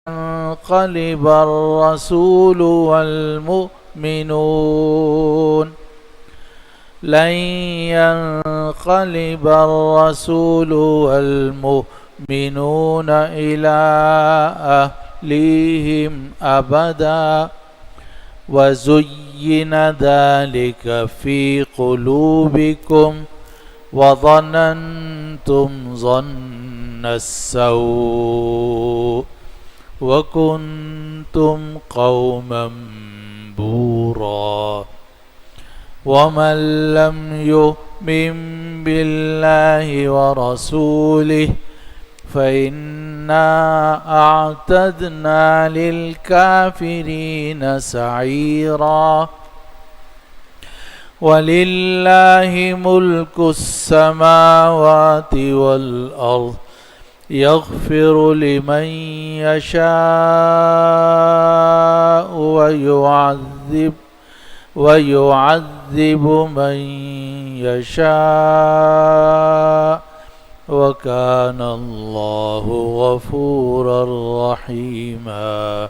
ينقلب الرسول والمؤمنون لن ينقلب الرسول والمؤمنون إلى أهليهم أبدا وزين ذلك في قلوبكم وظننتم ظن السوء وكنتم قوما بورا ومن لم يؤمن بالله ورسوله فإنا أعتدنا للكافرين سعيرا ولله ملك السماوات والأرض يغفر لمن يشاء ويعذب من يشاء وكان الله غفورا رحيما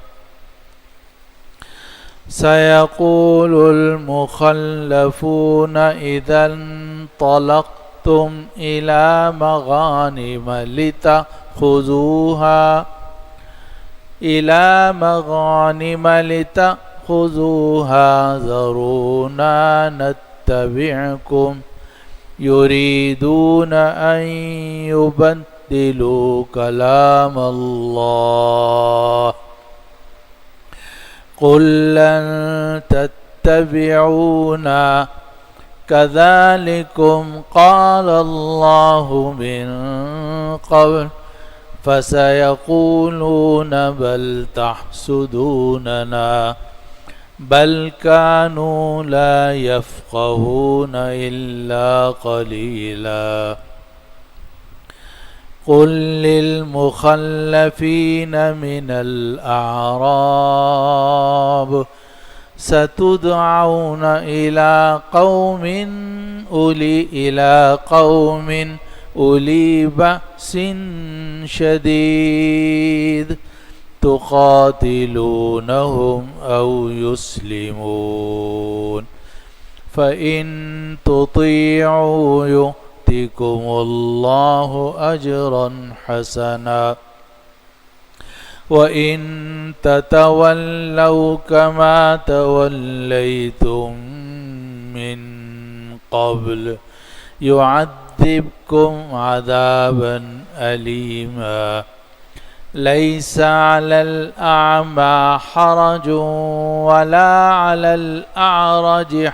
سيقول المخلفون إذا انطلقتم إلى مغانم لتأخذوها ذرونا نتبعكم يريدون أن يبدلوا كلام الله قل لن تتبعونا كذلكم قال الله من قبل فسيقولون بل تحسدوننا بل كانوا لا يفقهون إلا قليلا قل للمخلفين من الأعراب ستدعون إلى قوم أولي بأس شديد تقاتلونهم أو يسلمون فإن تطيعوا يؤتكم الله أجرا حسنا وإن تتولوا كما توليتم من قبل يعذبكم عذابا أليما ليس على الأعمى حرج ولا على الأعرج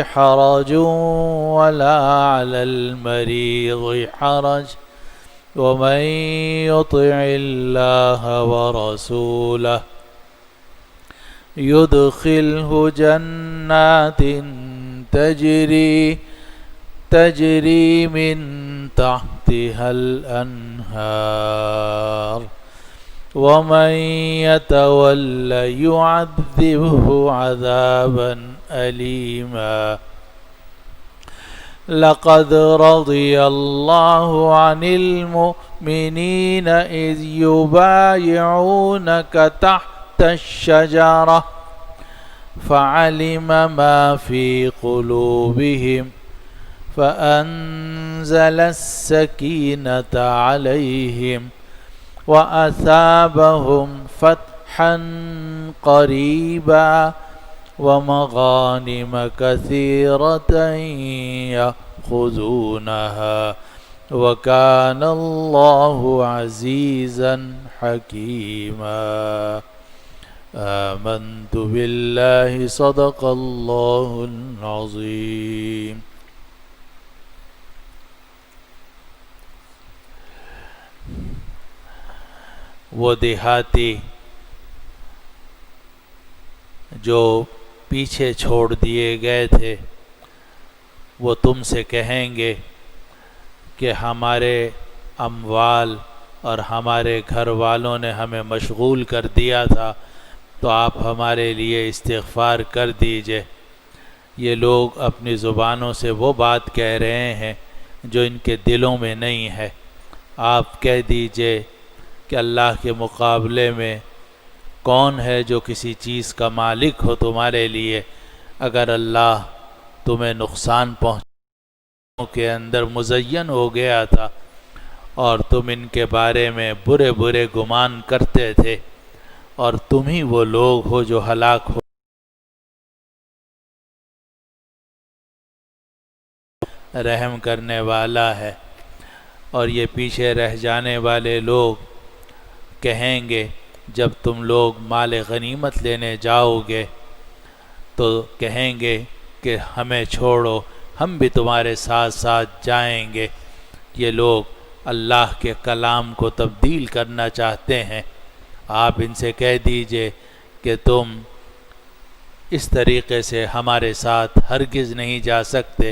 حرج ولا على المريض حرج ومن يطع الله ورسوله يدخله جنات تجري من تحتها الأنهار ومن يتول يعذبه عذابا أليما لقد رضي الله عن المؤمنين إذ يبايعونك تحت الشجرة فعلم ما في قلوبهم فأنزل السكينة عليهم وأثابهم فتحا قريبا ومغانم كثيرة يأخذونها وكان الله عزيزا حكيما آمنت بالله صدق الله العظيم. وہ دیہاتی جو پیچھے چھوڑ دیے گئے تھے وہ تم سے کہیں گے کہ ہمارے اموال اور ہمارے گھر والوں نے ہمیں مشغول کر دیا تھا، تو آپ ہمارے لیے استغفار کر دیجئے۔ یہ لوگ اپنی زبانوں سے وہ بات کہہ رہے ہیں جو ان کے دلوں میں نہیں ہے، آپ کہہ دیجئے کہ اللہ کے مقابلے میں کون ہے جو کسی چیز کا مالک ہو تمہارے لیے؟ اگر اللہ تمہیں نقصان پہنچانے کے اندر مزین ہو گیا تھا اور تم ان کے بارے میں برے برے گمان کرتے تھے، اور تم ہی وہ لوگ ہو جو ہلاک ہو رحم کرنے والا ہے۔ اور یہ پیچھے رہ جانے والے لوگ کہیں گے جب تم لوگ مال غنیمت لینے جاؤ گے تو کہیں گے کہ ہمیں چھوڑو، ہم بھی تمہارے ساتھ ساتھ جائیں گے۔ یہ لوگ اللہ کے کلام کو تبدیل کرنا چاہتے ہیں۔ آپ ان سے کہہ دیجئے کہ تم اس طریقے سے ہمارے ساتھ ہرگز نہیں جا سکتے،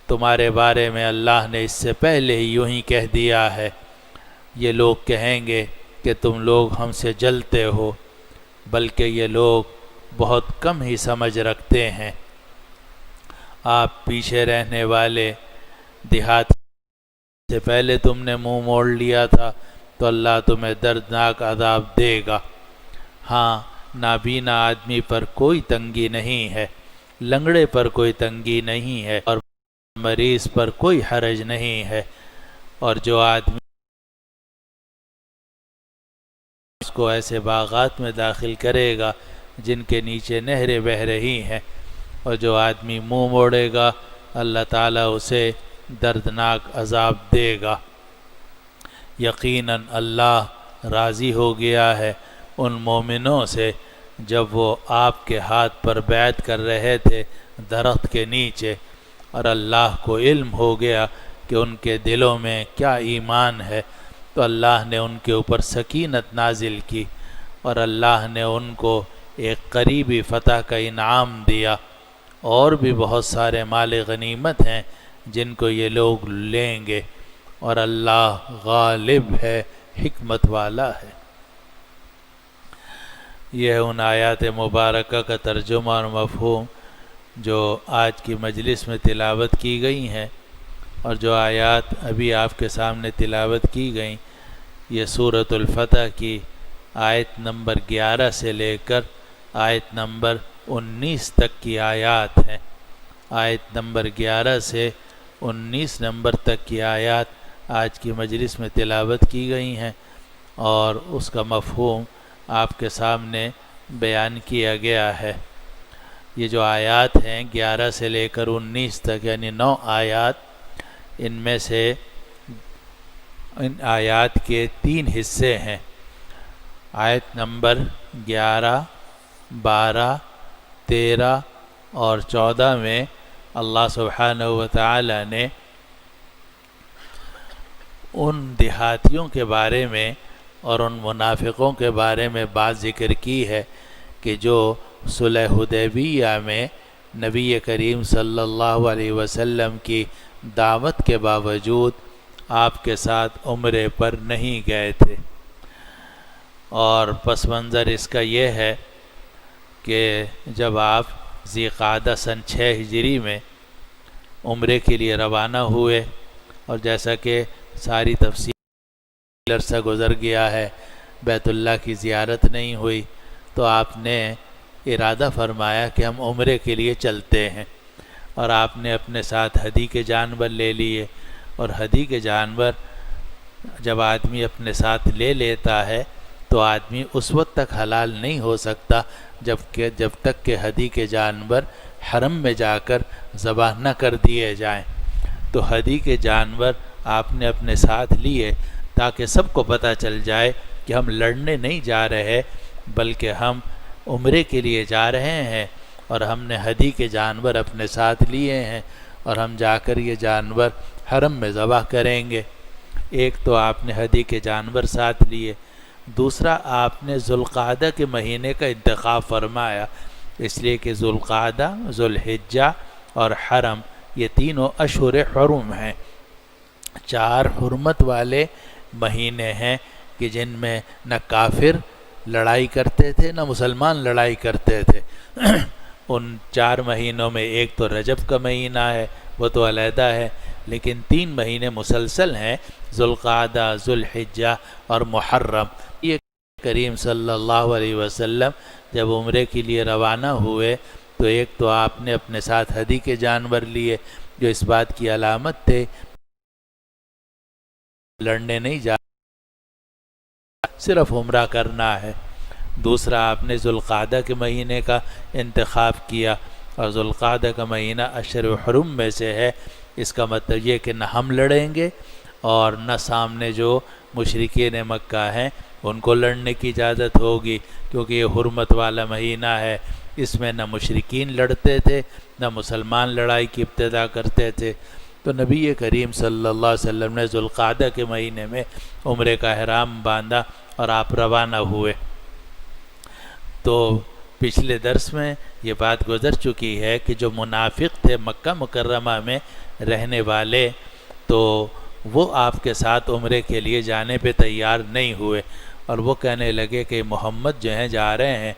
تمہارے بارے میں اللہ نے اس سے پہلے ہی یوں ہی کہہ دیا ہے۔ یہ لوگ کہیں گے کہ تم لوگ ہم سے جلتے ہو، بلکہ یہ لوگ بہت کم ہی سمجھ رکھتے ہیں۔ آپ پیچھے رہنے والے دیہات سے پہلے تم نے منہ موڑ لیا تھا تو اللہ تمہیں دردناک عذاب دے گا۔ ہاں، نابینا آدمی پر کوئی تنگی نہیں ہے، لنگڑے پر کوئی تنگی نہیں ہے، اور مریض پر کوئی حرج نہیں ہے، اور جو آدمی اس کو ایسے باغات میں داخل کرے گا جن کے نیچے نہریں بہہ رہی ہیں، اور جو آدمی منہ موڑے گا اللہ تعالیٰ اسے دردناک عذاب دے گا۔ یقیناً اللہ راضی ہو گیا ہے ان مومنوں سے جب وہ آپ کے ہاتھ پر بیعت کر رہے تھے درخت کے نیچے، اور اللہ کو علم ہو گیا کہ ان کے دلوں میں کیا ایمان ہے، تو اللہ نے ان کے اوپر سکینت نازل کی، اور اللہ نے ان کو ایک قریبی فتح کا انعام دیا۔ اور بھی بہت سارے مال غنیمت ہیں جن کو یہ لوگ لیں گے، اور اللہ غالب ہے، حکمت والا ہے۔ یہ ان آیات مبارکہ کا ترجمہ اور مفہوم جو آج کی مجلس میں تلاوت کی گئی ہیں، اور جو آیات ابھی آپ کے سامنے تلاوت کی گئیں یہ سورۃ الفتح کی آیت نمبر 11 سے لے کر آیت نمبر 19 تک کی آیات ہیں۔ آیت نمبر 11 سے 19 نمبر تک کی آیات آج کی مجلس میں تلاوت کی گئی ہیں، اور اس کا مفہوم آپ کے سامنے بیان کیا گیا ہے۔ یہ جو آیات ہیں 11 سے لے کر 19 تک یعنی 9 آیات، ان میں سے ان آیات کے 3 حصے ہیں۔ آیت نمبر 11، 12، 13 اور 14 میں اللہ سبحانہ وتعالی نے ان دیہاتیوں کے بارے میں اور ان منافقوں کے بارے میں بات ذکر کی ہے کہ جو صلح حدیبیہ میں نبی کریم صلی اللہ علیہ وسلم کی دعوت کے باوجود آپ کے ساتھ عمرے پر نہیں گئے تھے، اور پس منظر اس کا یہ ہے کہ جب آپ ذی قعدہ سن 6 ہجری میں عمرے کے لیے روانہ ہوئے، اور جیسا کہ ساری تفصیل عرصہ گزر گیا ہے، بیت اللہ کی زیارت نہیں ہوئی، تو آپ نے ارادہ فرمایا کہ ہم عمرے کے لیے چلتے ہیں، اور آپ نے اپنے ساتھ ہدی کے جانور لے لیے۔ اور ہدی کے جانور جب آدمی اپنے ساتھ لے لیتا ہے تو آدمی اس وقت تک حلال نہیں ہو سکتا جب تک کہ ہدی کے جانور حرم میں جا کر ذبح نہ کر دیے جائیں۔ تو ہدی کے جانور آپ نے اپنے ساتھ لیے تاکہ سب کو پتہ چل جائے کہ ہم لڑنے نہیں جا رہے بلکہ ہم عمرے کے لیے جا رہے ہیں، اور ہم نے ہدی کے جانور اپنے ساتھ لیے ہیں، اور ہم جا کر یہ جانور حرم میں ذبح کریں گے۔ ایک تو آپ نے ہدی کے جانور ساتھ لیے، دوسرا آپ نے ذوالقعدہ کے مہینے کا انتخاب فرمایا، اس لیے کہ ذوالقعدہ، ذوالحجہ اور حرم یہ تینوں اشہر حرم ہیں، 4 حرمت والے مہینے ہیں کہ جن میں نہ کافر لڑائی کرتے تھے نہ مسلمان لڑائی کرتے تھے۔ ان 4 مہینوں میں ایک تو رجب کا مہینہ ہے، وہ تو علیحدہ ہے، لیکن 3 مہینے مسلسل ہیں، ذوالقعدہ، ذوالحجہ اور محرم۔ یہ کریم صلی اللہ علیہ وسلم جب عمرے کے لیے روانہ ہوئے تو ایک تو آپ نے اپنے ساتھ ہدی کے جانور لیے جو اس بات کی علامت تھے لڑنے نہیں جا، صرف عمرہ کرنا ہے۔ دوسرا آپ نے ذوالقعدہ کے مہینے کا انتخاب کیا، اور ذوالقعدہ کا مہینہ اشہر حرم میں سے ہے، اس کا مطلب یہ کہ نہ ہم لڑیں گے اور نہ سامنے جو مشرکین مکہ ہیں ان کو لڑنے کی اجازت ہوگی، کیونکہ یہ حرمت والا مہینہ ہے۔ اس میں نہ مشرکین لڑتے تھے نہ مسلمان لڑائی کی ابتدا کرتے تھے۔ تو نبی کریم صلی اللہ علیہ وسلم نے ذوالقعدہ کے مہینے میں عمرے کا احرام باندھا اور آپ روانہ ہوئے۔ تو پچھلے درس میں یہ بات گزر چکی ہے کہ جو منافق تھے مکہ مکرمہ میں رہنے والے، تو وہ آپ کے ساتھ عمرے کے لیے جانے پہ تیار نہیں ہوئے، اور وہ کہنے لگے کہ محمد جو ہیں جا رہے ہیں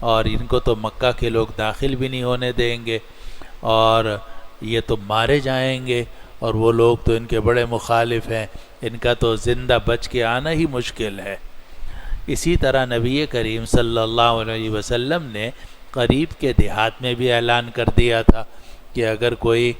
اور ان کو تو مکہ کے لوگ داخل بھی نہیں ہونے دیں گے، اور یہ تو مارے جائیں گے، اور وہ لوگ تو ان کے بڑے مخالف ہیں، ان کا تو زندہ بچ کے آنا ہی مشکل ہے۔ اسی طرح نبی کریم صلی اللہ علیہ وسلم نے قریب کے دیہات میں بھی اعلان کر دیا تھا کہ اگر کوئی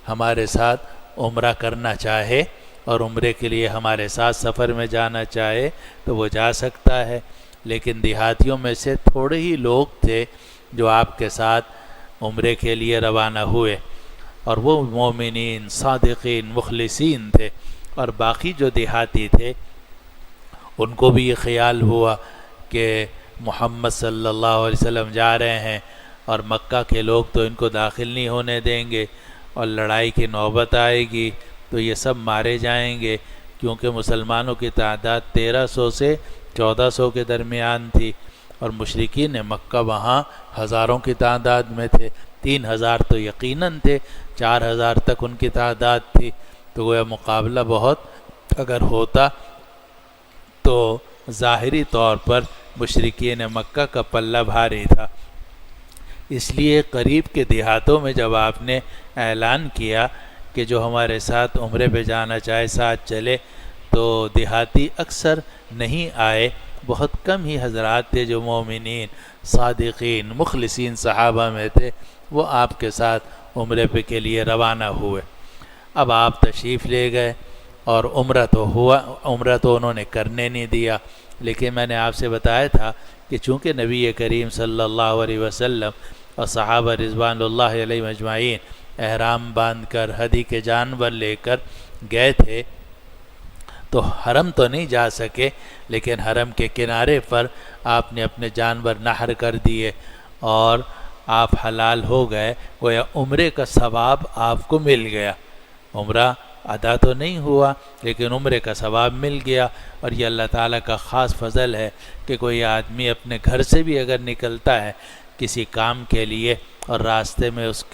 ہمارے ساتھ عمرہ کرنا چاہے اور عمرے کے لیے ہمارے ساتھ سفر میں جانا چاہے تو وہ جا سکتا ہے، لیکن دیہاتیوں میں سے تھوڑے ہی لوگ تھے جو آپ کے ساتھ عمرے کے لیے روانہ ہوئے، اور وہ مومنین، صادقین، مخلصین تھے، اور باقی جو دیہاتی تھے ان کو بھی یہ خیال ہوا کہ محمد صلی اللہ علیہ وسلم جا رہے ہیں اور مکہ کے لوگ تو ان کو داخل نہیں ہونے دیں گے، اور لڑائی کی نوبت آئے گی تو یہ سب مارے جائیں گے، کیونکہ مسلمانوں کی تعداد 1300 سے 1400 کے درمیان تھی، اور مشرکین مکہ وہاں ہزاروں کی تعداد میں تھے، 3000 تو یقیناً تھے، 4000 تک ان کی تعداد تھی، تو گویا مقابلہ بہت اگر ہوتا تو ظاہری طور پر مشرکین مکہ کا پلہ بھاری تھا۔ اس لیے قریب کے دیہاتوں میں جب آپ نے اعلان کیا کہ جو ہمارے ساتھ عمرے پہ جانا چاہے ساتھ چلے، تو دیہاتی اکثر نہیں آئے، بہت کم ہی حضرات تھے جو مومنین، صادقین، مخلصین صحابہ میں تھے، وہ آپ کے ساتھ عمرے پہ کے لیے روانہ ہوئے۔ اب آپ تشریف لے گئے اور عمرہ تو ہوا، عمرہ تو انہوں نے کرنے نہیں دیا، لیکن میں نے آپ سے بتایا تھا کہ چونکہ نبی کریم صلی اللہ علیہ وسلم اور صحابہ رضوان اللہ علیہ اجمعین احرام باندھ کر ہدی کے جانور لے کر گئے تھے، تو حرم تو نہیں جا سکے، لیکن حرم کے کنارے پر آپ نے اپنے جانور نحر کر دیے اور آپ حلال ہو گئے، گویا عمرے کا ثواب آپ کو مل گیا۔ عمرہ ادا تو نہیں ہوا لیکن عمرے کا ثواب مل گیا، اور یہ اللہ تعالیٰ کا خاص فضل ہے کہ کوئی آدمی اپنے گھر سے بھی اگر نکلتا ہے کسی کام کے لیے اور راستے میں اس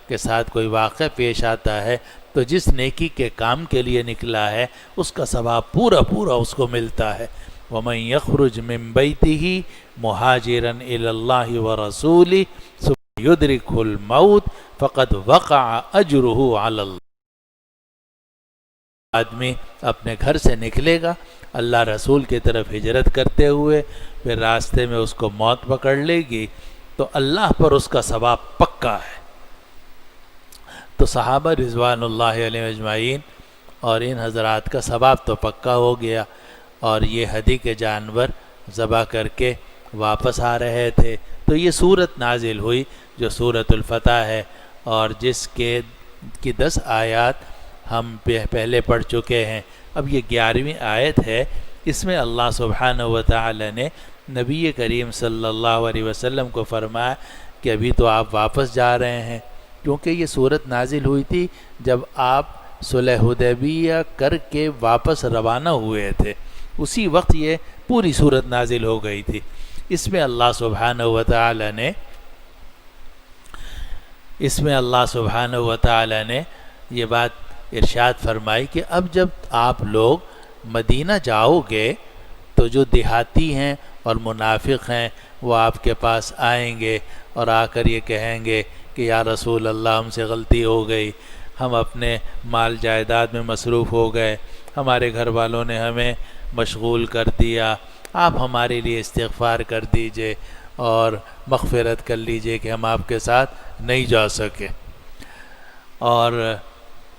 کے ساتھ کوئی واقعہ پیش آتا ہے، تو جس نیکی کے کام کے لیے نکلا ہے اس کا ثواب پورا پورا اس کو ملتا ہے۔ وَمَن يَخْرُجْ مِن بَيْتِهِ مُهَاجِرًا إِلَى اللَّهِ وَرَسُولِهِ ثُمَّ يُدْرِكْهُ الْمَوْتُ فَقَدْ وَقَعَ أَجْرُهُ عَلَى اللَّهِ۔ آدمی اپنے گھر سے نکلے گا اللہ رسول کی طرف ہجرت کرتے ہوئے، پھر راستے میں اس کو موت پکڑ لے گی تو اللہ پر اس کا ثواب پکا ہے۔ تو صحابہ رضوان اللہ علیہ اجمعین اور ان حضرات کا ثواب تو پکا ہو گیا، اور یہ ہدی کے جانور ذبح کر کے واپس آ رہے تھے، تو یہ صورت نازل ہوئی جو سورۃ الفتح ہے، اور جس کی 10 آیات ہم پہلے پڑھ چکے ہیں۔ اب یہ 11ویں آیت ہے، اس میں اللہ سبحانہ و تعالی نے نبی کریم صلی اللہ علیہ وسلم کو فرمایا کہ ابھی تو آپ واپس جا رہے ہیں، کیونکہ یہ صورت نازل ہوئی تھی جب آپ صلح حدیبیہ کر کے واپس روانہ ہوئے تھے، اسی وقت یہ پوری صورت نازل ہو گئی تھی۔ اس میں اللہ سبحانہ و تعالی نے یہ بات ارشاد فرمائی کہ اب جب آپ لوگ مدینہ جاؤ گے تو جو دیہاتی ہیں اور منافق ہیں وہ آپ کے پاس آئیں گے اور آ کر یہ کہیں گے کہ یا رسول اللہ ہم سے غلطی ہو گئی، ہم اپنے مال جائیداد میں مصروف ہو گئے، ہمارے گھر والوں نے ہمیں مشغول کر دیا، آپ ہمارے لیے استغفار کر دیجئے اور مغفرت کر لیجئے کہ ہم آپ کے ساتھ نہیں جا سکے۔ اور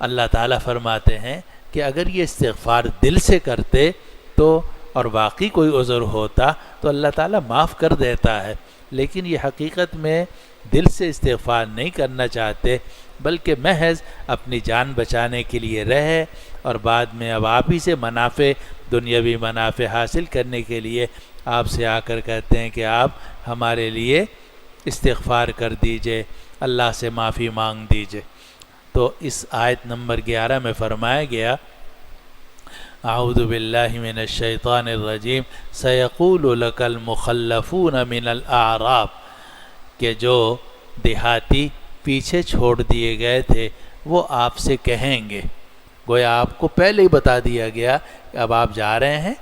اللہ تعالیٰ فرماتے ہیں کہ اگر یہ استغفار دل سے کرتے تو اور واقعی کوئی عذر ہوتا تو اللہ تعالیٰ معاف کر دیتا ہے، لیکن یہ حقیقت میں دل سے استغفار نہیں کرنا چاہتے، بلکہ محض اپنی جان بچانے کے لیے رہے اور بعد میں اب آپ ہی سے منافع، دنیاوی منافع حاصل کرنے کے لیے آپ سے آ کر کہتے ہیں کہ آپ ہمارے لیے استغفار کر دیجئے، اللہ سے معافی مانگ دیجئے۔ تو اس آیت نمبر 11 میں فرمایا گیا اعوذ باللہ من الشیطان الرجیم سیقول لک المخلفون من الاعراب، کہ جو دیہاتی پیچھے چھوڑ دیے گئے تھے وہ آپ سے کہیں گے، گویا آپ کو پہلے ہی بتا دیا گیا کہ اب آپ جا رہے ہیں،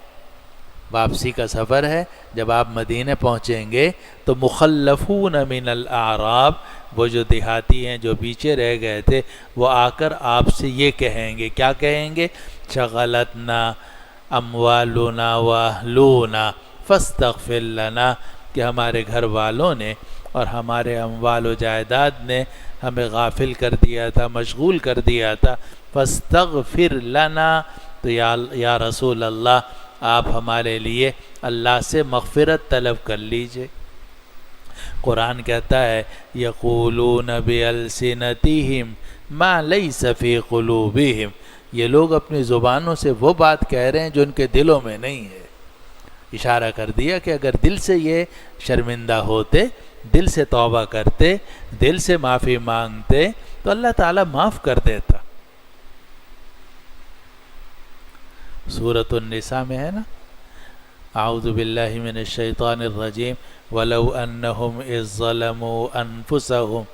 واپسی کا سفر ہے، جب آپ مدینہ پہنچیں گے تو مخلفون من الاعراب، وہ جو دیہاتی ہیں جو پیچھے رہ گئے تھے، وہ آ کر آپ سے یہ کہیں گے، کیا کہیں گے؟ شغلتنا اموالنا واہلونا فاستغفر لنا، کہ ہمارے گھر والوں نے اور ہمارے اموال و جائیداد نے ہمیں غافل کر دیا تھا، مشغول کر دیا تھا، فاستغفر لنا، تو یا رسول اللہ آپ ہمارے لیے اللہ سے مغفرت طلب کر لیجئے۔ قرآن کہتا ہے یقولون بألسنتہم ما لیس فی قلوبہم، یہ لوگ اپنی زبانوں سے وہ بات کہہ رہے ہیں جو ان کے دلوں میں نہیں ہے۔ اشارہ کر دیا کہ اگر دل سے یہ شرمندہ ہوتے، دل سے توبہ کرتے، دل سے معافی مانگتے تو اللہ تعالیٰ معاف کر دیتا۔ سورۃ النساء میں ہے نا، اعوذ باللہ من الشیطان الرجیم وَلَوْ أَنَّهُمْ إِذ ظَّلَمُوا أَنفُسَهُمْ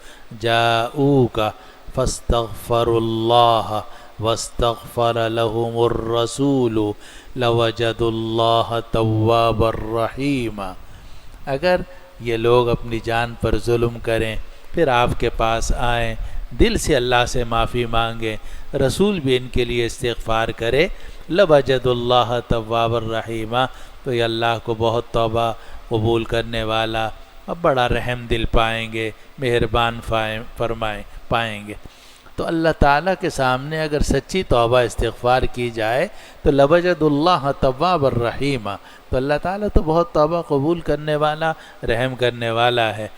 جَاءُوكَ فَاسْتَغْفَرُوا اللَّهَ وَاسْتَغْفَرَ لَهُمُ الرَّسُولُ لَوَجَدُوا اللَّهَ تَوَّابًا رَحِيمًا، اگر یہ لوگ اپنی جان پر ظلم کریں پھر آپ کے پاس آئیں، دل سے اللہ سے معافی مانگیں، رسول بھی ان کے لیے استغفار کرے، لَوَجَدُوا اللَّهَ تَوَّابًا رَحِيمًا، تو یہ اللہ کو بہت توبہ قبول کرنے والا اور بڑا رحم دل پائیں گے، مہربان پائیں گے۔ تو اللہ تعالیٰ کے سامنے اگر سچی توبہ استغفار کی جائے تو لَوَجَدُوا اللَّهَ تَوَّابًا رَحِيمًا، تو اللہ تعالیٰ تو بہت توبہ قبول کرنے والا، رحم کرنے والا ہے۔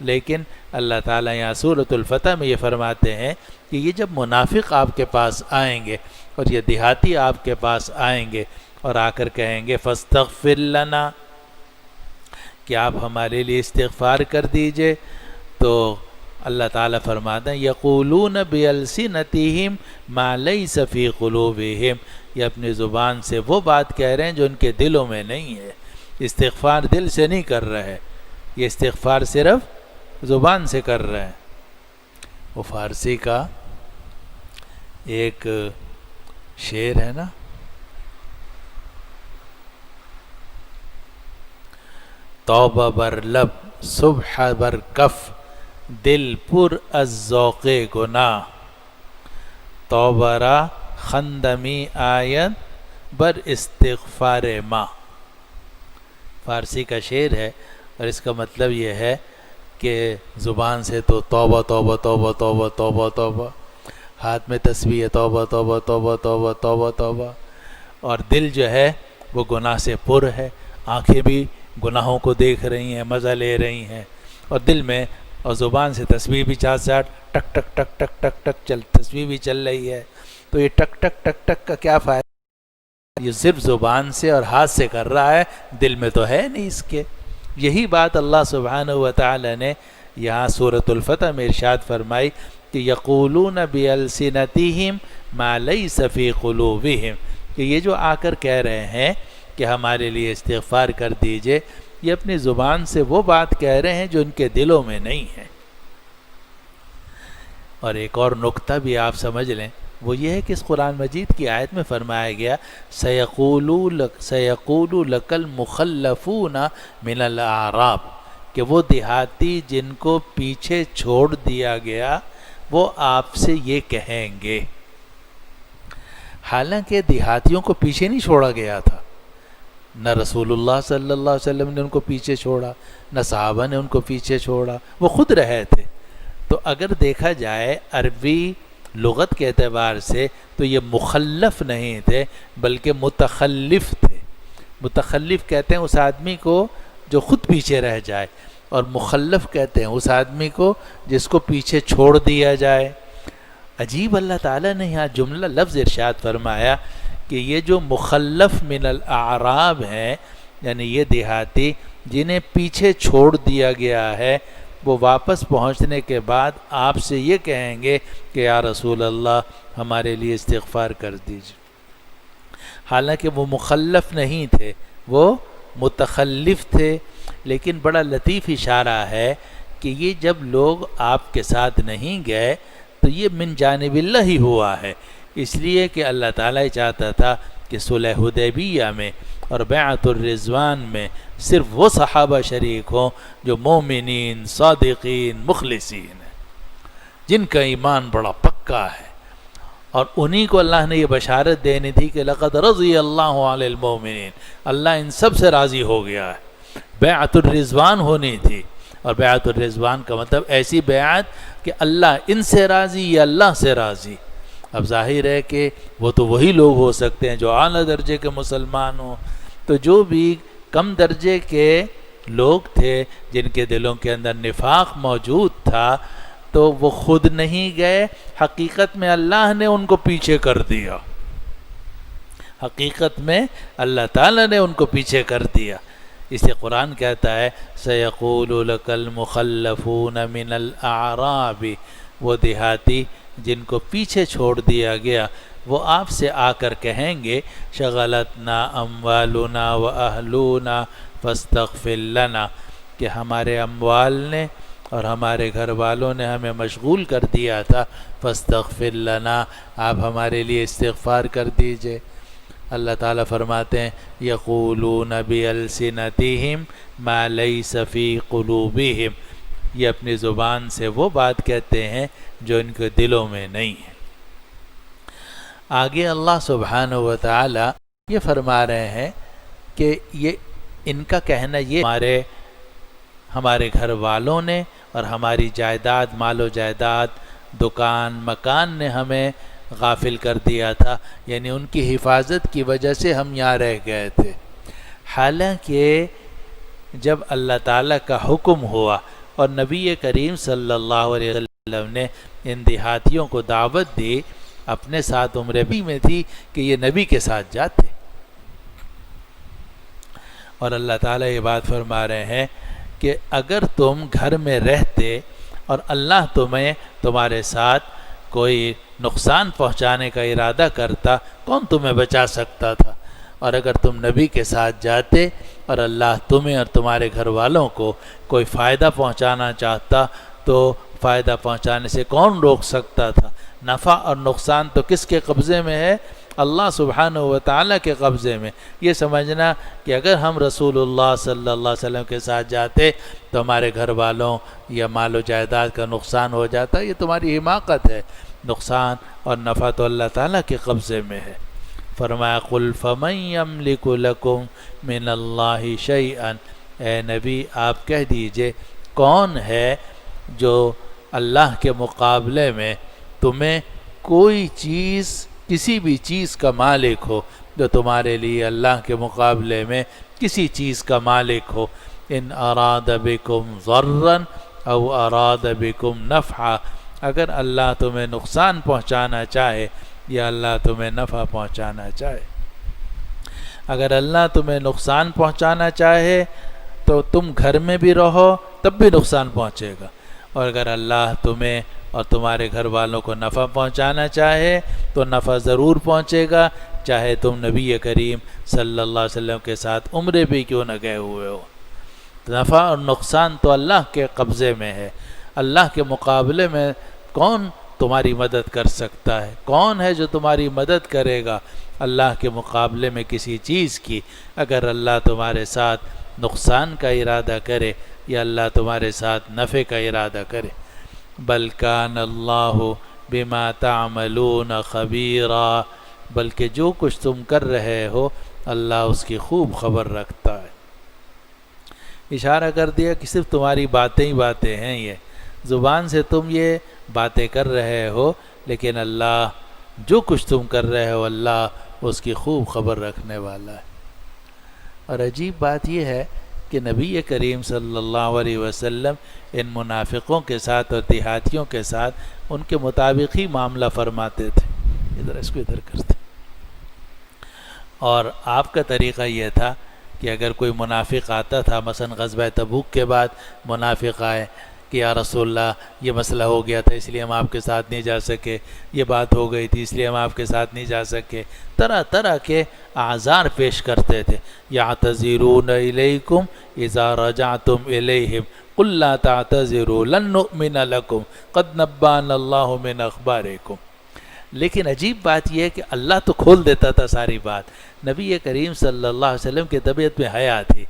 لیکن اللہ تعالیٰ یہاں سورۃ الفتح میں یہ فرماتے ہیں کہ یہ جب منافق آپ کے پاس آئیں گے اور یہ دیہاتی آپ کے پاس آئیں گے اور آ کر کہیں گے فاستغفر لنا، کہ آپ ہمارے لیے استغفار کر دیجئے، تو اللہ تعالیٰ فرماتے ہیں یقولون بألسنتہم ما لیس فی قلوبہم، یہ اپنی زبان سے وہ بات کہہ رہے ہیں جو ان کے دلوں میں نہیں ہے، استغفار دل سے نہیں کر رہے، یہ استغفار صرف زبان سے کر رہے ہیں۔ وہ فارسی کا ایک شعر ہے نا، توبہ بر لب صبح بر کف دل پر از ذوق گناہ، توبہ را خندمی آید بر استغفار ما۔ فارسی کا شعر ہے اور اس کا مطلب یہ ہے کہ زبان سے تو توبہ توبہ توبہ توبہ توبہ توبہ، ہاتھ میں تسبیح توبہ توبہ توبہ توبہ توبہ توبہ، اور دل جو ہے وہ گناہ سے پر ہے، آنکھیں بھی گناہوں کو دیکھ رہی ہیں، مزہ لے رہی ہیں، اور دل میں اور زبان سے تسبیح بھی چاٹ چاٹ ٹک ٹک ٹک ٹک ٹک ٹک تسبیح بھی چل رہی ہے، تو یہ ٹک ٹک ٹک ٹک کا کیا فائدہ؟ یہ صرف زبان سے اور ہاتھ سے کر رہا ہے، دل میں تو ہے نہیں اس کے۔ یہی بات اللہ سبحانہ و تعالی نے یہاں سورۃ الفتح میں ارشاد فرمائی کہ یقولون بألسنتہم ما لیس فی قلوبہم، کہ یہ جو آ کر کہہ رہے ہیں کہ ہمارے لیے استغفار کر دیجئے، یہ اپنی زبان سے وہ بات کہہ رہے ہیں جو ان کے دلوں میں نہیں ہے۔ اور ایک اور نکتہ بھی آپ سمجھ لیں، وہ یہ ہے کہ اس قرآن مجید کی آیت میں فرمایا گیا سَيَقُولُ لَكَ الْمُخَلَّفُونَ مِنَ الْأَعْرَابِ، کہ وہ دیہاتی جن کو پیچھے چھوڑ دیا گیا وہ آپ سے یہ کہیں گے. حالانکہ دیہاتیوں کو پیچھے نہیں چھوڑا گیا تھا، نہ رسول اللہ صلی اللہ علیہ وسلم نے ان کو پیچھے چھوڑا، نہ صحابہ نے ان کو پیچھے چھوڑا، وہ خود رہے تھے. تو اگر دیکھا جائے عربی لغت کے اعتبار سے تو یہ مخلف نہیں تھے بلکہ متخلف تھے. متخلف کہتے ہیں اس آدمی کو جو خود پیچھے رہ جائے، اور مخلف کہتے ہیں اس آدمی کو جس کو پیچھے چھوڑ دیا جائے. عجیب، اللہ تعالیٰ نے یہاں جملہ لفظ ارشاد فرمایا کہ یہ جو مخلف من الاعراب ہیں، یعنی یہ دیہاتی جنہیں پیچھے چھوڑ دیا گیا ہے، وہ واپس پہنچنے کے بعد آپ سے یہ کہیں گے کہ یا رسول اللہ ہمارے لیے استغفار کر دیجیے. حالانکہ وہ مخلف نہیں تھے، وہ متخلف تھے. لیکن بڑا لطیف اشارہ ہے کہ یہ جب لوگ آپ کے ساتھ نہیں گئے تو یہ من جانب اللہ ہی ہوا ہے، اس لیے کہ اللہ تعالیٰ چاہتا تھا کہ صلح حدیبیہ میں اور بیعت الرضوان میں صرف وہ صحابہ شریک ہوں جو مومنین، صادقین، مخلصین ہیں، جن کا ایمان بڑا پکا ہے. اور انہی کو اللہ نے یہ بشارت دینی تھی کہ لقد رضی اللہ علی المومنین، اللہ ان سب سے راضی ہو گیا ہے. بیعت الرضوان ہونی تھی، اور بیعت الرضوان کا مطلب ایسی بیعت کہ اللہ ان سے راضی یا اللہ سے راضی. اب ظاہر ہے کہ وہ تو وہی لوگ ہو سکتے ہیں جو اعلیٰ درجے کے مسلمان ہوں. تو جو بھی کم درجے کے لوگ تھے جن کے دلوں کے اندر نفاق موجود تھا تو وہ خود نہیں گئے، حقیقت میں اللہ نے ان کو پیچھے کر دیا. حقیقت میں اللہ تعالیٰ نے ان کو پیچھے کر دیا. اس لیے قرآن کہتا ہے سَيَقُولُ لَكَ الْمُخَلَّفُونَ مِنَ الْأَعْرَابِ، وہ دیہاتی جن کو پیچھے چھوڑ دیا گیا وہ آپ سے آ کر کہیں گے شغلتنا اموالنا واہلونا فاستغفر لنا، کہ ہمارے اموال نے اور ہمارے گھر والوں نے ہمیں مشغول کر دیا تھا، فاستغفر لنا، آپ ہمارے لیے استغفار کر دیجئے. اللہ تعالیٰ فرماتے ہیں یقولون بِأَلْسِنَتِهِمْ مَا لَيْسَ فِي قُلُوبِهِمْ، یہ اپنی زبان سے وہ بات کہتے ہیں جو ان کے دلوں میں نہیں ہے. آگے اللہ سبحانہ و تعالی یہ فرما رہے ہیں کہ یہ ان کا کہنا یہ ہمارے گھر والوں نے اور ہماری جائیداد، مال و جائیداد، دکان مکان نے ہمیں غافل کر دیا تھا، یعنی ان کی حفاظت کی وجہ سے ہم یہاں رہ گئے تھے. حالانکہ جب اللہ تعالیٰ کا حکم ہوا اور نبی کریم صلی اللہ علیہ وسلم نے ان دیہاتیوں کو دعوت دی، اپنے ساتھ عمرہ بھی میں تھی کہ یہ نبی کے ساتھ جاتے، اور اللہ تعالیٰ یہ بات فرما رہے ہیں کہ اگر تم گھر میں رہتے اور اللہ تمہارے ساتھ کوئی نقصان پہنچانے کا ارادہ کرتا، کون تمہیں بچا سکتا تھا؟ اور اگر تم نبی کے ساتھ جاتے اور اللہ تمہیں اور تمہارے گھر والوں کو کوئی فائدہ پہنچانا چاہتا تو فائدہ پہنچانے سے کون روک سکتا تھا؟ نفع اور نقصان تو کس کے قبضے میں ہے؟ اللہ سبحانہ و تعالیٰ کے قبضے میں. یہ سمجھنا کہ اگر ہم رسول اللہ صلی اللہ علیہ وسلم کے ساتھ جاتے تو ہمارے گھر والوں یا مال و جائیداد کا نقصان ہو جاتا، یہ تمہاری حماقت ہے. نقصان اور نفع تو اللہ تعالیٰ کے قبضے میں ہے. فرمایا قُلْ فَمَنْ يَمْلِكُ لَكُمْ مِنَ اللَّهِ شَيْئًا، اے نبی آپ کہہ دیجئے کون ہے جو اللہ کے مقابلے میں تمہیں کوئی چیز، کسی بھی چیز کا مالک ہو، جو تمہارے لیے اللہ کے مقابلے میں کسی چیز کا مالک ہو. ان اراد بکم ضرا او اراد بکم نفعا، اگر اللہ تمہیں نقصان پہنچانا چاہے یا اللہ تمہیں نفع پہنچانا چاہے. اگر اللہ تمہیں نقصان پہنچانا چاہے تو تم گھر میں بھی رہو تب بھی نقصان پہنچے گا، اور اگر اللہ تمہیں اور تمہارے گھر والوں کو نفع پہنچانا چاہے تو نفع ضرور پہنچے گا، چاہے تم نبی کریم صلی اللہ علیہ وسلم کے ساتھ عمرے بھی کیوں نہ گئے ہوئے ہو. نفع اور نقصان تو اللہ کے قبضے میں ہے. اللہ کے مقابلے میں کون تمہاری مدد کر سکتا ہے؟ کون ہے جو تمہاری مدد کرے گا اللہ کے مقابلے میں کسی چیز کی؟ اگر اللہ تمہارے ساتھ نقصان کا ارادہ کرے یا اللہ تمہارے ساتھ نفع کا ارادہ کرے. بل کان اللہ بما تعملون خبیرا، بلکہ جو کچھ تم کر رہے ہو اللہ اس کی خوب خبر رکھتا ہے۔ اشارہ کر دیا کہ صرف تمہاری باتیں ہی باتیں ہیں، یہ زبان سے تم یہ باتیں کر رہے ہو، لیکن اللہ جو کچھ تم کر رہے ہو اللہ اس کی خوب خبر رکھنے والا ہے۔ اور عجیب بات یہ ہے کہ نبی کریم صلی اللہ علیہ وسلم ان منافقوں کے ساتھ اور دیہاتیوں کے ساتھ ان کے مطابق ہی معاملہ فرماتے تھے۔ اس کو ادھر کرتے، اور آپ کا طریقہ یہ تھا کہ اگر کوئی منافق آتا تھا، مثلا غزوہ تبوک کے بعد منافق آئے کہ یا رسول اللہ یہ مسئلہ ہو گیا تھا اس لیے ہم آپ کے ساتھ نہیں جا سکے، یہ بات ہو گئی تھی اس لیے ہم آپ کے ساتھ نہیں جا سکے، طرح طرح کے اعذار پیش کرتے تھے۔ یعتذرون الیکم اذا رجعتم الیہم قل لا تعتذروا لن نؤمن لکم قد نبأنا اللہ من اخبارکم۔ لیکن عجیب بات یہ ہے کہ اللہ تو کھول دیتا تھا ساری بات، نبی کریم صلی اللہ علیہ وسلم کی طبیعت میں حیا تھی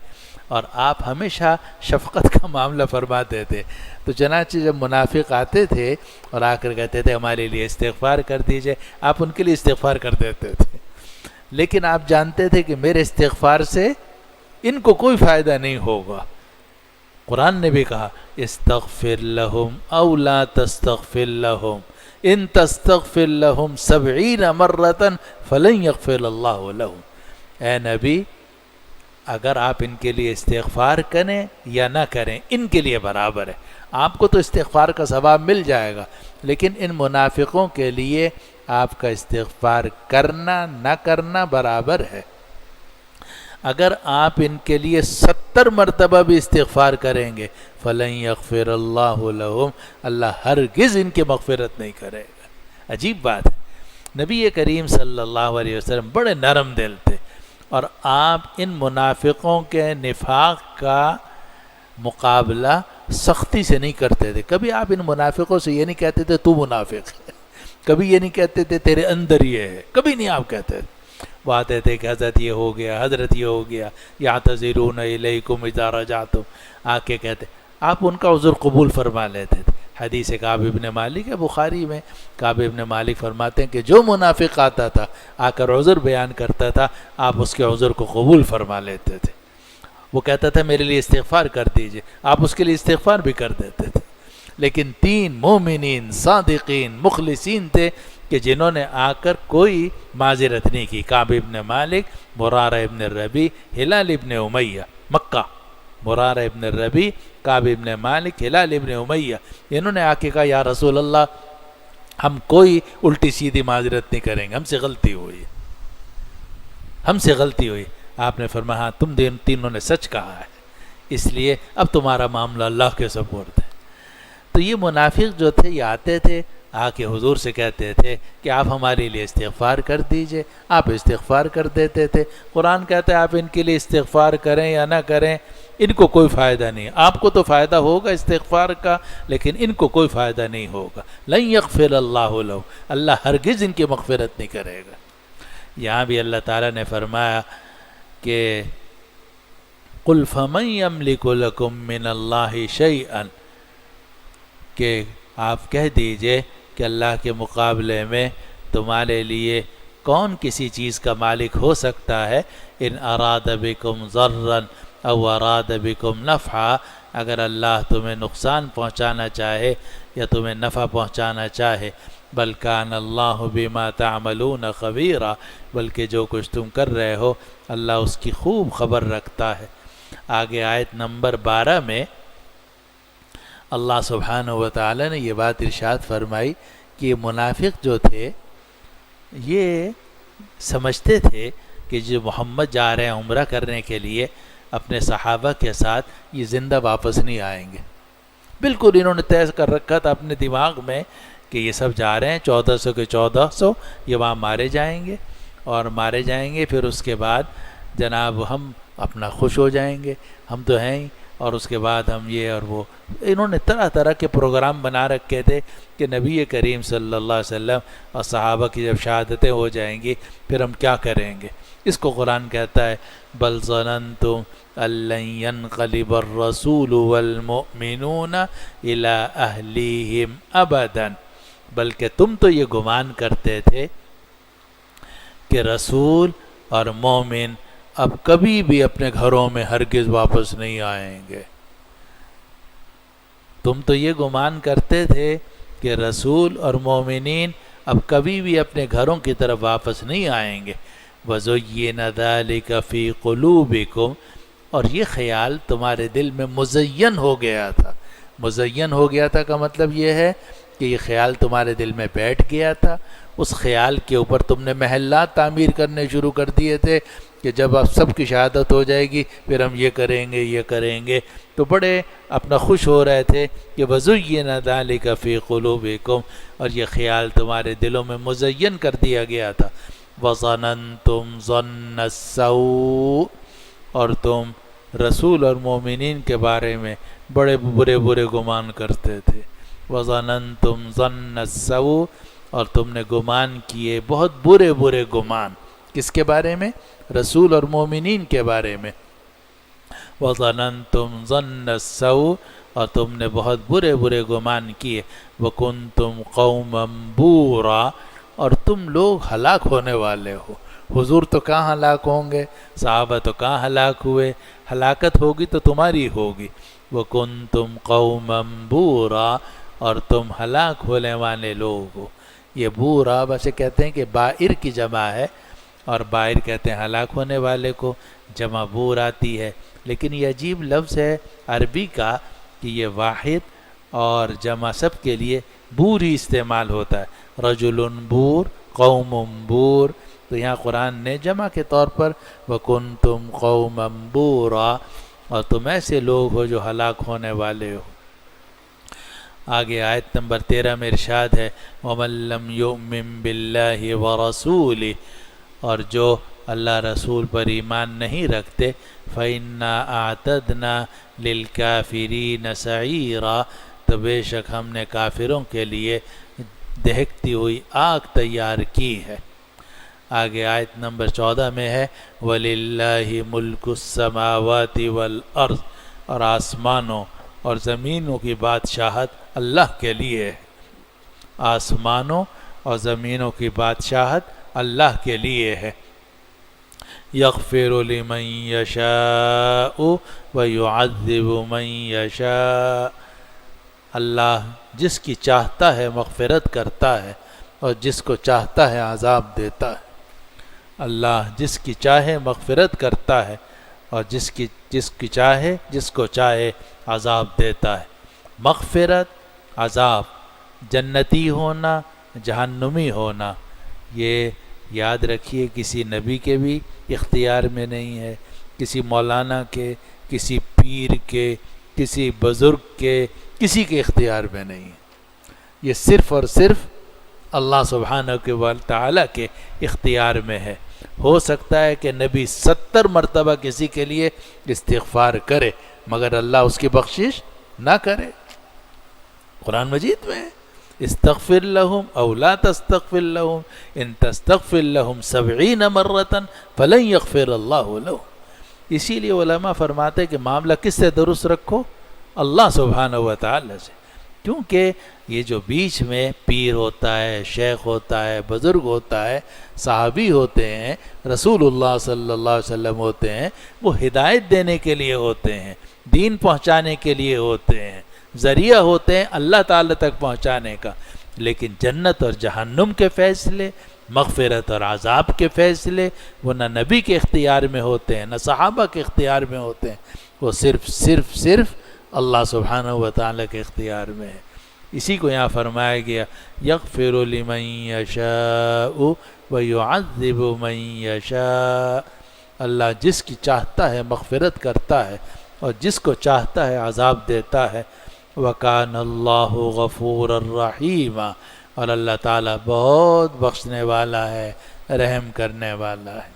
اور آپ ہمیشہ شفقت کا معاملہ فرماتے تھے۔ تو چنانچہ جب منافق آتے تھے اور آ کر کہتے تھے ہمارے لیے استغفار کر دیجئے، آپ ان کے لیے استغفار کر دیتے تھے، لیکن آپ جانتے تھے کہ میرے استغفار سے ان کو کوئی فائدہ نہیں ہوگا۔ قرآن نے بھی کہا استغفر لہم او لا تستغفر لہم ان تستغفر لہم 70 مرۃ فلن یغفر اللہ لہم۔ اے نبی اگر آپ ان کے لیے استغفار کریں یا نہ کریں ان کے لیے برابر ہے، آپ کو تو استغفار کا ثواب مل جائے گا، لیکن ان منافقوں کے لیے آپ کا استغفار کرنا نہ کرنا برابر ہے۔ اگر آپ ان کے لیے 70 مرتبہ بھی استغفار کریں گے فلن یغفر اللہ لہم، اللہ ہرگز ان کی مغفرت نہیں کرے گا۔ عجیب بات ہے، نبی کریم صلی اللہ علیہ وسلم بڑے نرم دل تھے، اور آپ ان منافقوں کے نفاق کا مقابلہ سختی سے نہیں کرتے تھے۔ کبھی آپ ان منافقوں سے یہ نہیں کہتے تھے تو منافق ہے، کبھی یہ نہیں کہتے تھے تیرے اندر یہ ہے، کبھی نہیں آپ کہتے تھے۔ وہ آتے تھے کہ حضرت یہ ہو گیا، حضرت یہ ہو گیا، یعتذرون الیکم اذا رجعتم، آ کے کہتے، آپ ان کا عذر قبول فرما لیتے تھے۔ حدیث کعب ابن مالک ہے بخاری میں، کعب ابن مالک فرماتے ہیں کہ جو منافق آتا تھا آ کر عذر بیان کرتا تھا آپ اس کے عذر کو قبول فرما لیتے تھے۔ وہ کہتا تھا میرے لیے استغفار کر دیجئے، آپ اس کے لیے استغفار بھی کر دیتے تھے۔ لیکن 3 مومنین صادقین مخلصین تھے کہ جنہوں نے آ کر کوئی معذرت نہیں کی، کعب ابن مالک، مرارہ ابن ربیع، ہلال ابن امیہ، مکہ، مرارہ ابن ربیع، کعب ابن مالک، ہلال ابن امیہ، انہوں نے آ کے کہا یا رسول اللہ ہم کوئی الٹی سیدھی معذرت نہیں کریں گے، ہم سے غلطی ہوئی، ہم سے غلطی ہوئی۔ آپ نے فرمایا ہاں تم تینوں نے سچ کہا ہے، اس لیے اب تمہارا معاملہ اللہ کے سپرد ہے۔ تو یہ منافق جو تھے یہ آتے تھے آ کے حضور سے کہتے تھے کہ آپ ہمارے لیے استغفار کر دیجئے، آپ استغفار کر دیتے تھے۔ قرآن کہتا ہے آپ ان کے لیے استغفار کریں یا نہ کریں ان کو کوئی فائدہ نہیں، آپ کو تو فائدہ ہوگا استغفار کا لیکن ان کو کوئی فائدہ نہیں ہوگا۔ لن یغفر اللہ لہم، اللہ ہرگز ان کی مغفرت نہیں کرے گا۔ یہاں بھی اللہ تعالیٰ نے فرمایا کہ قل فمن یملک لکم من اللہ شیئا، کہ آپ کہہ دیجئے کہ اللہ کے مقابلے میں تمہارے لیے کون کسی چیز کا مالک ہو سکتا ہے؟ ان اراد بکم ضرا او اراد بکم نفعا، اگر اللہ تمہیں نقصان پہنچانا چاہے یا تمہیں نفع پہنچانا چاہے۔ بل کان اللہ بما تعملون خبیرا، بلکہ جو کچھ تم کر رہے ہو اللہ اس کی خوب خبر رکھتا ہے۔ آگے آیت نمبر 12 میں اللہ سبحانہ و تعالی نے یہ بات ارشاد فرمائی کہ یہ منافق جو تھے یہ سمجھتے تھے کہ جو محمد جا رہے ہیں عمرہ کرنے کے لیے اپنے صحابہ کے ساتھ یہ زندہ واپس نہیں آئیں گے۔ بالکل انہوں نے طے کر رکھا تھا اپنے دماغ میں کہ یہ سب جا رہے ہیں 1400 کے 1400 یہ وہاں مارے جائیں گے، اور مارے جائیں گے پھر اس کے بعد جناب ہم اپنا خوش ہو جائیں گے، ہم تو ہیں ہی، اور اس کے بعد ہم یہ اور وہ۔ انہوں نے طرح طرح کے پروگرام بنا رکھے تھے کہ نبی کریم صلی اللہ علیہ وسلم اور صحابہ کی جب شہادتیں ہو جائیں گی پھر ہم کیا کریں گے۔ اس کو قرآن کہتا ہے بل ظننتم ان لن ينقلب الرسول والمؤمنون الى اہلیہم ابدا، بلکہ تم تو یہ گمان کرتے تھے کہ رسول اور مومن اب کبھی بھی اپنے گھروں میں ہرگز واپس نہیں آئیں گے۔ تم تو یہ گمان کرتے تھے کہ رسول اور مومنین اب کبھی بھی اپنے گھروں کی طرف واپس نہیں آئیں گے۔ وَزُيِّنَ ذَلِكَ فِي قُلُوبِكُمْ، اور یہ خیال تمہارے دل میں مزین ہو گیا تھا۔ مزین ہو گیا تھا کا مطلب یہ ہے کہ یہ خیال تمہارے دل میں بیٹھ گیا تھا، اس خیال کے اوپر تم نے محلات تعمیر کرنے شروع کر دیے تھے کہ جب اب سب کی شہادت ہو جائے گی پھر ہم یہ کریں گے یہ کریں گے، تو بڑے اپنا خوش ہو رہے تھے کہ وَزُيِّنَ ذَلِكَ فِي قُلُوبِكُمْ، اور یہ خیال تمہارے دلوں میں مزین کر دیا گیا تھا۔ وَظَنَنْتُمْ ظَنَّ السَّوْءِ، اور تم رسول اور مومنین کے بارے میں بڑے برے گمان کرتے تھے۔ وَظَنَنْتُمْ ظَنَّ السَّوْءِ، اور تم نے گمان کیے بہت برے گمان، کس کے بارے میں؟ رسول اور مومنین کے بارے میں۔ وَظَنَنْتُمْ ظَنَّ السَّوْءِ، اور تم نے بہت برے گمان کیے۔ وَكُنْتُمْ قَوْمًا بُورًا، اور تم لوگ ہلاک ہونے والے ہو۔ حضور تو کہاں ہلاک ہوں گے، صحابہ تو کہاں ہلاک ہوئے، ہلاکت ہوگی تو تمہاری ہوگی۔ وَكُنْتُمْ قَوْمًا بُورًا، اور تم ہلاک ہونے والے لوگ ہو۔ یہ بورا ویسے کہتے ہیں کہ بائر کی جمع ہے، اور بائر کہتے ہیں ہلاک ہونے والے کو، جمع بور آتی ہے، لیکن یہ عجیب لفظ ہے عربی کا کہ یہ واحد اور جمع سب کے لیے بور ہی استعمال ہوتا ہے۔ رجل بور، قوم بور، تو یہاں قرآن نے جمع کے طور پر وَكُنْتُمْ قَوْمًا بُورًا، اور تم ایسے لوگ ہو جو ہلاک ہونے والے ہو۔ آگے آیت نمبر 13 میں ارشاد ہے وَمَن لَّمْ يُؤْمِن بِاللَّهِ وَرَسُولِهِ، اور جو اللہ رسول پر ایمان نہیں رکھتے فَإِنَّا أَعْتَدْنَا لِلْكَافِرِينَ سَعِيرًا، تو بے شک ہم نے کافروں کے لیے دہکتی ہوئی آگ تیار کی ہے۔ آگے آیت نمبر 14 میں ہے وَلِلَّهِ مُلْكُ السَّمَاوَاتِ وَالْأَرْضِ، اور آسمانوں اور زمینوں کی بادشاہت اللہ کے لیے ہے۔ آسمانوں اور زمینوں کی بادشاہت اللہ کے لیے ہے۔ یغفر لمن یشاء ویعذب من یشاء، اللہ جس کی چاہتا ہے مغفرت کرتا ہے اور جس کو چاہتا ہے عذاب دیتا ہے۔ اللہ جس کی چاہے مغفرت کرتا ہے اور جس کو چاہے عذاب دیتا ہے۔ مغفرت، عذاب، جنتی ہونا، جہنمی ہونا، یہ یاد رکھیے کسی نبی کے بھی اختیار میں نہیں ہے، کسی مولانا کے، کسی پیر کے، کسی بزرگ کے، کسی کے اختیار میں نہیں ہے۔ یہ صرف اور صرف اللہ سبحانہ و تعالیٰ کے اختیار میں ہے۔ ہو سکتا ہے کہ نبی 70 مرتبہ کسی کے لیے استغفار کرے مگر اللہ اس کی بخشش نہ کرے۔ قرآن مجید میں استغفر لهم او لا تستغفر لهم ان تستغفر لهم 70 مرة فلن يغفر اللہ لهم۔ اسی لیے علماء فرماتے کہ معاملہ کس سے درست رکھو؟ اللہ سبحانہ و تعالی سے، کیونکہ یہ جو بیچ میں پیر ہوتا ہے، شیخ ہوتا ہے، بزرگ ہوتا ہے، صحابی ہوتے ہیں، رسول اللہ صلی اللہ علیہ وسلم ہوتے ہیں، وہ ہدایت دینے کے لیے ہوتے ہیں، دین پہنچانے کے لیے ہوتے ہیں، ذریعہ ہوتے ہیں اللہ تعالی تک پہنچانے کا۔ لیکن جنت اور جہنم کے فیصلے، مغفرت اور عذاب کے فیصلے وہ نہ نبی کے اختیار میں ہوتے ہیں نہ صحابہ کے اختیار میں ہوتے ہیں، وہ صرف اللہ سبحانہ و تعالیٰ کے اختیار میں ہے۔ اسی کو یہاں فرمایا گیا یغفر لمن یشاء ویعذب من یشاء، اللہ جس کی چاہتا ہے مغفرت کرتا ہے اور جس کو چاہتا ہے عذاب دیتا ہے۔ وَكَانَ اللَّهُ غَفُورًا رَحِيمًا، اور اللہ تعالیٰ بہت بخشنے والا ہے، رحم کرنے والا ہے۔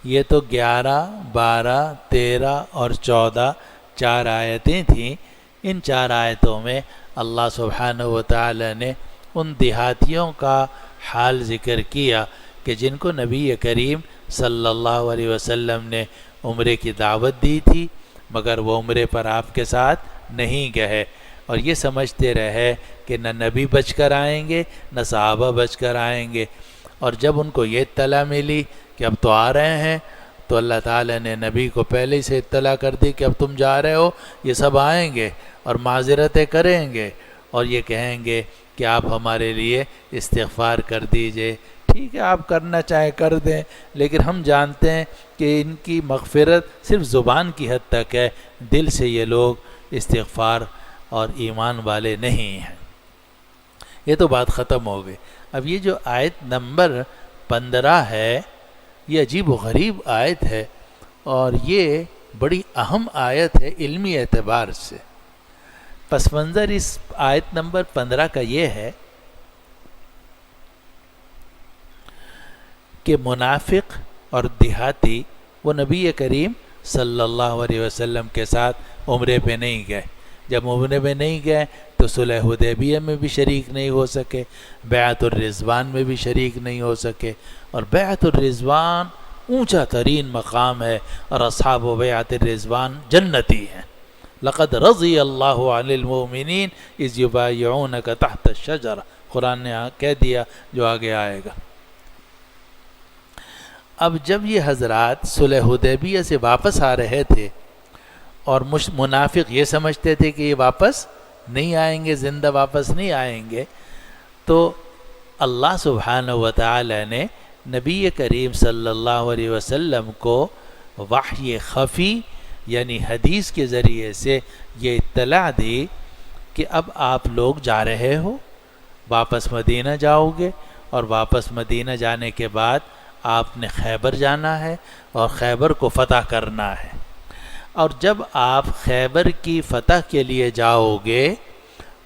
یہ تو 11، 12، 13 اور 14 4 آیتیں تھیں۔ ان 4 آیتوں میں اللہ سبحانہ و تعالی نے ان دیہاتیوں کا حال ذکر کیا کہ جن کو نبی کریم صلی اللہ علیہ وسلم نے عمرے کی دعوت دی تھی، مگر وہ عمرے پر آپ کے ساتھ نہیں گئے، اور یہ سمجھتے رہے کہ نہ نبی بچ کر آئیں گے نہ صحابہ بچ کر آئیں گے۔ اور جب ان کو یہ اطلاع ملی کہ اب تو آ رہے ہیں، تو اللہ تعالیٰ نے نبی کو پہلے سے اطلاع کر دی کہ اب تم جا رہے ہو، یہ سب آئیں گے اور معذرتیں کریں گے اور یہ کہیں گے کہ آپ ہمارے لیے استغفار کر دیجئے۔ ٹھیک ہے، آپ کرنا چاہے کر دیں، لیکن ہم جانتے ہیں کہ ان کی مغفرت صرف زبان کی حد تک ہے، دل سے یہ لوگ استغفار اور ایمان والے نہیں ہیں۔ یہ تو بات ختم ہو گئی۔ اب یہ جو آیت نمبر 15 ہے، یہ عجیب و غریب آیت ہے، اور یہ بڑی اہم آیت ہے علمی اعتبار سے۔ پس منظر اس آیت نمبر 15 کا یہ ہے کہ منافق اور دیہاتی وہ نبی کریم صلی اللہ علیہ وسلم کے ساتھ عمرے پہ نہیں گئے۔ جب عمرے میں نہیں گئے تو صلح حدیبیہ میں بھی شریک نہیں ہو سکے، بیعت الرضوان میں بھی شریک نہیں ہو سکے، اور بیعت الرضوان اونچا ترین مقام ہے، اور اصحاب بیعت الرضوان جنتی ہیں۔ لقد رضی اللہ عن المؤمنین اذ یبایعونک تحت الشجرہ، قرآن نے کہہ دیا جو آگے آئے گا۔ اب جب یہ حضرات صلح حدیبیہ سے واپس آ رہے تھے اور منافق یہ سمجھتے تھے کہ یہ واپس نہیں آئیں گے، زندہ واپس نہیں آئیں گے، تو اللہ سبحانہ وتعالی نے نبی کریم صلی اللہ علیہ وسلم کو وحی خفی یعنی حدیث کے ذریعے سے یہ اطلاع دی کہ اب آپ لوگ جا رہے ہو، واپس مدینہ جاؤ گے، اور واپس مدینہ جانے کے بعد آپ نے خیبر جانا ہے اور خیبر کو فتح کرنا ہے، اور جب آپ خیبر کی فتح کے لیے جاؤ گے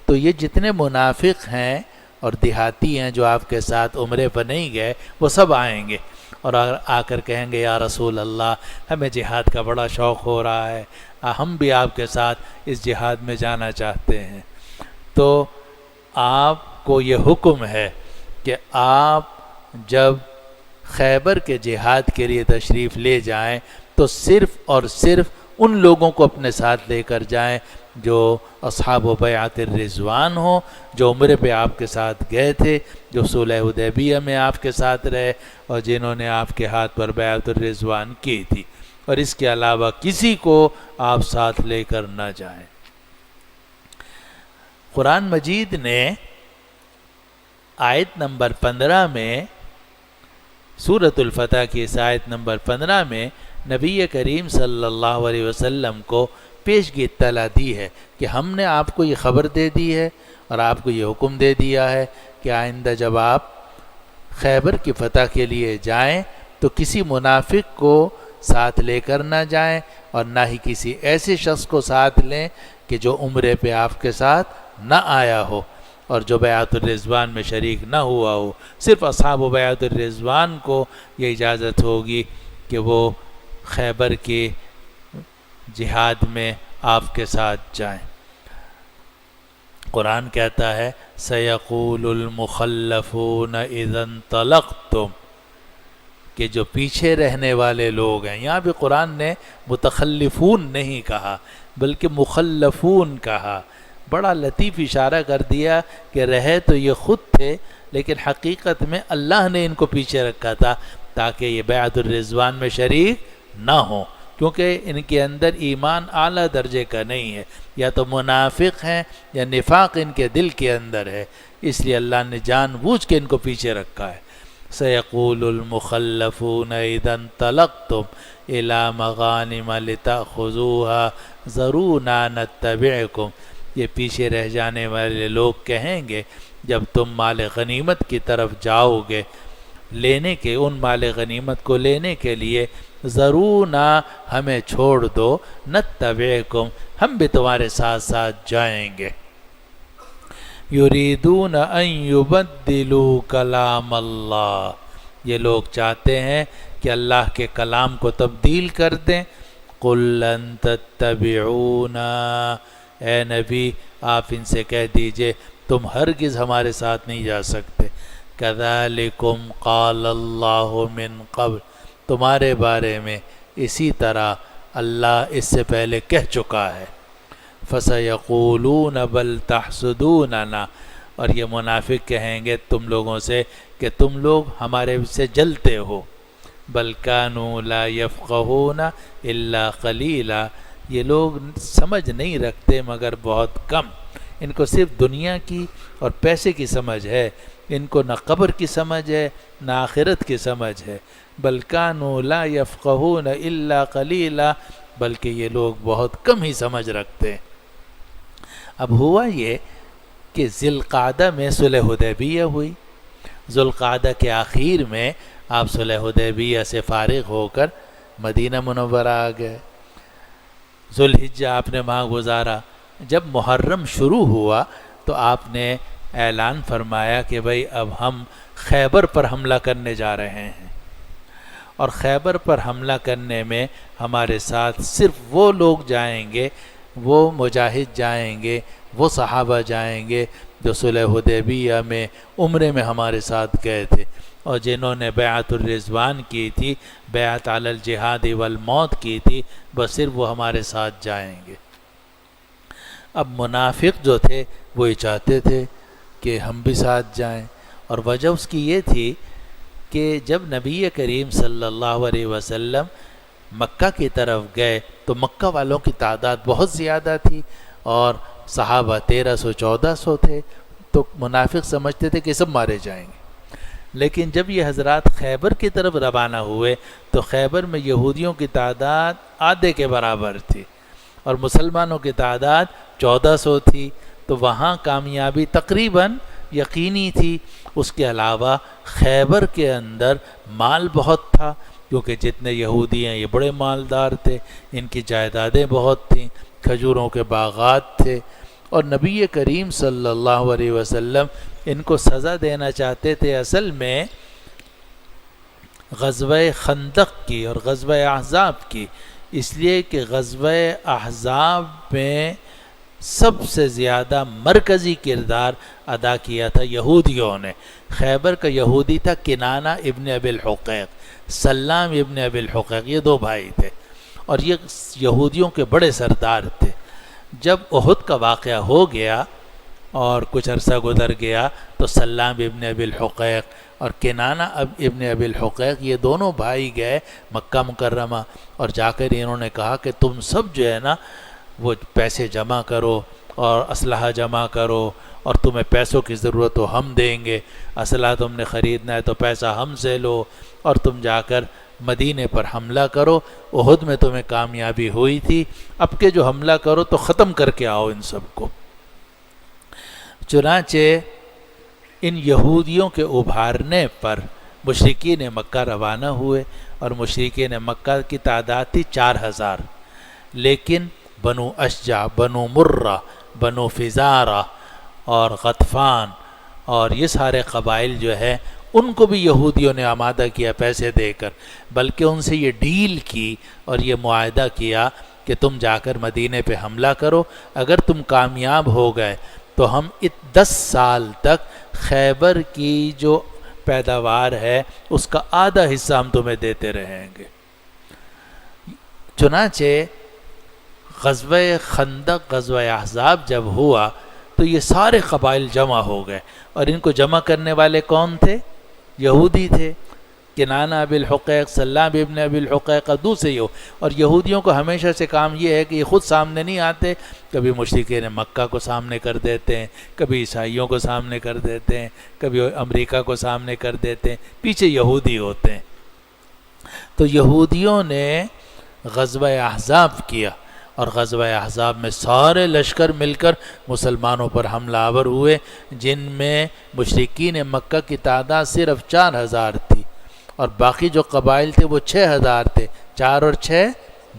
تو یہ جتنے منافق ہیں اور دیہاتی ہیں جو آپ کے ساتھ عمرے پر نہیں گئے وہ سب آئیں گے، اور آ کر کہیں گے یا رسول اللہ ہمیں جہاد کا بڑا شوق ہو رہا ہے، ہم بھی آپ کے ساتھ اس جہاد میں جانا چاہتے ہیں۔ تو آپ کو یہ حکم ہے کہ آپ جب خیبر کے جہاد کے لیے تشریف لے جائیں تو صرف اور صرف ان لوگوں کو اپنے ساتھ لے کر جائیں جو اصحاب بیعت الرضوان ہوں، جو عمرے پہ آپ کے ساتھ گئے تھے، جو صلح حدیبیہ میں آپ کے ساتھ رہے اور جنہوں نے آپ کے ہاتھ پر بیعت الرضوان کی تھی، اور اس کے علاوہ کسی کو آپ ساتھ لے کر نہ جائیں۔ قرآن مجید نے آیت نمبر 15 میں، سورۃ الفتح کی اس آیت نمبر 15 میں نبی کریم صلی اللہ علیہ وسلم کو پیشگی اطلاع دی ہے کہ ہم نے آپ کو یہ خبر دے دی ہے اور آپ کو یہ حکم دے دیا ہے کہ آئندہ جب آپ خیبر کی فتح کے لیے جائیں تو کسی منافق کو ساتھ لے کر نہ جائیں، اور نہ ہی کسی ایسے شخص کو ساتھ لیں کہ جو عمرے پہ آپ کے ساتھ نہ آیا ہو اور جو بیعت الرضوان میں شریک نہ ہوا ہو۔ صرف اصحاب بیعت الرضوان کو یہ اجازت ہوگی کہ وہ خیبر کی جہاد میں آپ کے ساتھ جائیں۔ قرآن کہتا ہے سَيَقُولُ الْمُخَلَّفُونَ إِذَا انطَلَقْتُمْ، کہ جو پیچھے رہنے والے لوگ ہیں، یہاں بھی قرآن نے متخلفون نہیں کہا بلکہ مخلفون کہا، بڑا لطیف اشارہ کر دیا کہ رہے تو یہ خود تھے لیکن حقیقت میں اللہ نے ان کو پیچھے رکھا تھا تاکہ یہ بیعت الرضوان میں شریک نہ ہوں، کیونکہ ان کے اندر ایمان اعلیٰ درجے کا نہیں ہے، یا تو منافق ہیں یا نفاق ان کے دل کے اندر ہے، اس لیے اللہ نے جان بوجھ کے ان کو پیچھے رکھا ہے۔ سَيَقُولُ الْمُخَلَّفُونَ إِذَا انطَلَقْتُمْ إِلَى مَغَانِمَ لِتَأْخُذُوهَا ذَرُونَا نَتَّبِعْكُمْ، یہ پیچھے رہ جانے والے لوگ کہیں گے جب تم مال غنیمت کی طرف جاؤ گے لینے کے، ان مال غنیمت کو لینے کے لیے، ذرونا ہمیں چھوڑ دو، نتبعکم ہم بھی تمہارے ساتھ ساتھ جائیں گے۔ یریدون ان یبدلوا کلام اللہ، یہ لوگ چاہتے ہیں کہ اللہ کے کلام کو تبدیل کر دیں۔ قل لن تتبعونا، اے نبی آپ ان سے کہہ دیجئے تم ہرگز ہمارے ساتھ نہیں جا سکتے۔ کذالکم قال اللہ من قبل، تمہارے بارے میں اسی طرح اللہ اس سے پہلے کہہ چکا ہے۔ فَسَيَقُولُونَ بَلْ تَحْسُدُونَنَا، اور یہ منافق کہیں گے تم لوگوں سے کہ تم لوگ ہمارے سے جلتے ہو۔ بَلْ كَانُوا لَا يَفْقَهُونَ إِلَّا قَلِيلًا، یہ لوگ سمجھ نہیں رکھتے مگر بہت کم، ان کو صرف دنیا کی اور پیسے کی سمجھ ہے، ان کو نہ قبر کی سمجھ ہے نہ آخرت کی سمجھ ہے۔ بَلْ كَانُوا لَا يَفْقَهُونَ إِلَّا قَلِيلًا، بلکہ یہ لوگ بہت کم ہی سمجھ رکھتے ہیں۔ اب ہوا یہ کہ ذی القعدہ میں صلح حدیبیہ ہوئی، ذو القعدہ کے آخر میں آپ صلح حدیبیہ سے فارغ ہو کر مدینہ منورہ آ گئے، ذو الحجہ آپ نے وہاں گزارا۔ جب محرم شروع ہوا تو آپ نے اعلان فرمایا کہ بھئی اب ہم خیبر پر حملہ کرنے جا رہے ہیں، اور خیبر پر حملہ کرنے میں ہمارے ساتھ صرف وہ لوگ جائیں گے، وہ مجاہد جائیں گے، وہ صحابہ جائیں گے جو صلح حدیبیہ میں عمرے میں ہمارے ساتھ گئے تھے، اور جنہوں نے بیعت الرضوان کی تھی، بیعت علی الجہاد والموت کی تھی، بس صرف وہ ہمارے ساتھ جائیں گے۔ اب منافق جو تھے وہ یہ چاہتے تھے کہ ہم بھی ساتھ جائیں، اور وجہ اس کی یہ تھی کہ جب نبی کریم صلی اللہ علیہ وسلم مکہ کی طرف گئے تو مکہ والوں کی تعداد بہت زیادہ تھی اور صحابہ 1300-1400 تھے، تو منافق سمجھتے تھے کہ سب مارے جائیں گے۔ لیکن جب یہ حضرات خیبر کی طرف روانہ ہوئے تو خیبر میں یہودیوں کی تعداد آدھے کے برابر تھی اور مسلمانوں کی تعداد 1400 تھی، تو وہاں کامیابی تقریباً یقینی تھی۔ اس کے علاوہ خیبر کے اندر مال بہت تھا، کیونکہ جتنے یہودی ہیں یہ بڑے مالدار تھے، ان کی جائیدادیں بہت تھیں، کھجوروں کے باغات تھے، اور نبی کریم صلی اللہ علیہ وسلم ان کو سزا دینا چاہتے تھے اصل میں غزوہ خندق کی اور غزوہ احزاب کی، اس لیے کہ غزوہ احزاب میں سب سے زیادہ مرکزی کردار ادا کیا تھا یہودیوں نے۔ خیبر کا یہودی تھا کنانہ ابن ابی الحقیق، سلام ابن ابی الحقیق، یہ دو بھائی تھے اور یہ یہودیوں کے بڑے سردار تھے۔ جب احد کا واقعہ ہو گیا اور کچھ عرصہ گزر گیا تو سلام ابن ابی الحقیق اور کنانہ ابن ابی الحقیق یہ دونوں بھائی گئے مکہ مکرمہ، اور جا کر انہوں نے کہا کہ تم سب جو ہے نا وہ پیسے جمع کرو اور اسلحہ جمع کرو، اور تمہیں پیسوں کی ضرورت ہو ہم دیں گے، اسلحہ تم نے خریدنا ہے تو پیسہ ہم سے لو، اور تم جا کر مدینے پر حملہ کرو۔ احد میں تمہیں کامیابی ہوئی تھی، اب کے جو حملہ کرو تو ختم کر کے آؤ ان سب کو۔ چنانچہ ان یہودیوں کے ابھارنے پر مشرکین مکہ روانہ ہوئے، اور مشرکین مکہ کی تعداد تھی 4000، لیکن بنو اشجع، بنو مرہ، بنو فزارہ اور غطفان اور یہ سارے قبائل جو ہے ان کو بھی یہودیوں نے آمادہ کیا پیسے دے کر، بلکہ ان سے یہ ڈیل کی اور یہ معاہدہ کیا کہ تم جا کر مدینے پہ حملہ کرو، اگر تم کامیاب ہو گئے تو ہم 10 سال تک خیبر کی جو پیداوار ہے اس کا آدھا حصہ ہم تمہیں دیتے رہیں گے۔ چنانچہ غزوہ خندق، غزوہ احزاب جب ہوا تو یہ سارے قبائل جمع ہو گئے، اور ان کو جمع کرنے والے کون تھے؟ یہودی تھے، کنانہ ابی الحقیق، سلام ابن ابی الحقیق، دوسرے اور یہودیوں کو ہمیشہ سے کام یہ ہے کہ یہ خود سامنے نہیں آتے، کبھی مشرکین مکہ کو سامنے کر دیتے ہیں، کبھی عیسائیوں کو سامنے کر دیتے ہیں، کبھی امریکہ کو سامنے کر دیتے ہیں، پیچھے یہودی ہوتے ہیں۔ تو یہودیوں نے غزوہ احزاب کیا، اور غزوہ احزاب میں سارے لشکر مل کر مسلمانوں پر حملہ آور ہوئے، جن میں مشرکین مکہ کی تعداد صرف 4000 تھی، اور باقی جو قبائل تھے وہ 6000 تھے، 4 اور 6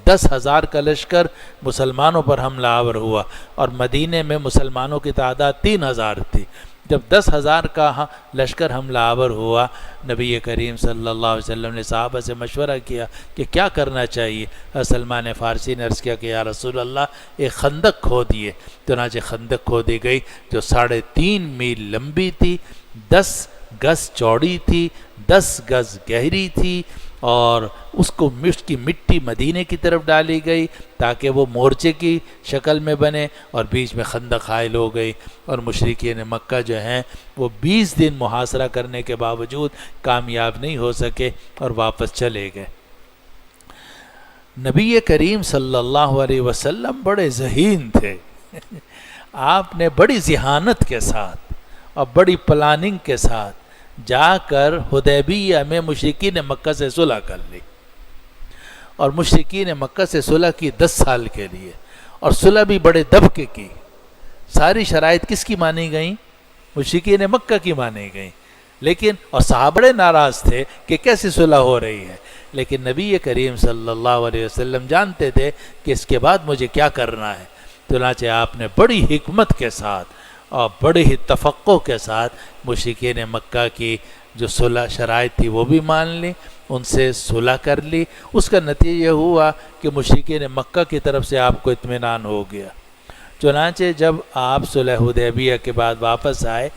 10,000 کا لشکر مسلمانوں پر حملہ آور ہوا، اور مدینے میں مسلمانوں کی تعداد 3000 تھی۔ جب 10,000 کا لشکر حملہ آور ہوا، نبی کریم صلی اللہ علیہ وسلم نے صحابہ سے مشورہ کیا کہ کیا کرنا چاہیے۔ سلمان فارسی نے عرض کیا کہ یا رسول اللہ ایک خندق کھودیے، چنانچہ خندق کھودی گئی جو 3.5 میل لمبی تھی، 10 گز چوڑی تھی، 10 گز گہری تھی، اور اس کی مٹی مدینے کی طرف ڈالی گئی تاکہ وہ مورچے کی شکل میں بنے، اور بیچ میں خندق حائل ہو گئی، اور مشرکین مکہ جو ہیں وہ 20 دن محاصرہ کرنے کے باوجود کامیاب نہیں ہو سکے اور واپس چلے گئے۔ نبی کریم صلی اللہ علیہ وسلم بڑے ذہین تھے، آپ نے بڑی ذہانت کے ساتھ اور بڑی پلاننگ کے ساتھ جا کر حدیبیہ میں مشرکین مکہ سے صلح کر لی، اور مشرکین مکہ سے صلح کی 10 سال کے لیے، اور صلح بھی بڑے دبکے کی۔ ساری شرائط کس کی مانی گئیں؟ مشرکین مکہ کی مانی گئیں، لیکن اور صحابہ بڑے ناراض تھے کہ کیسی صلح ہو رہی ہے، لیکن نبی کریم صلی اللہ علیہ وسلم جانتے تھے کہ اس کے بعد مجھے کیا کرنا ہے، چنانچہ آپ نے بڑی حکمت کے ساتھ اور بڑے ہی تفقع کے ساتھ مشرکین مکہ کی جو صلح شرائط تھی وہ بھی مان لی، ان سے صلح کر لی۔ اس کا نتیجہ یہ ہوا کہ مشرکین مکہ کی طرف سے آپ کو اطمینان ہو گیا۔ چنانچہ جب آپ صلح حدیبیہ کے بعد واپس آئے،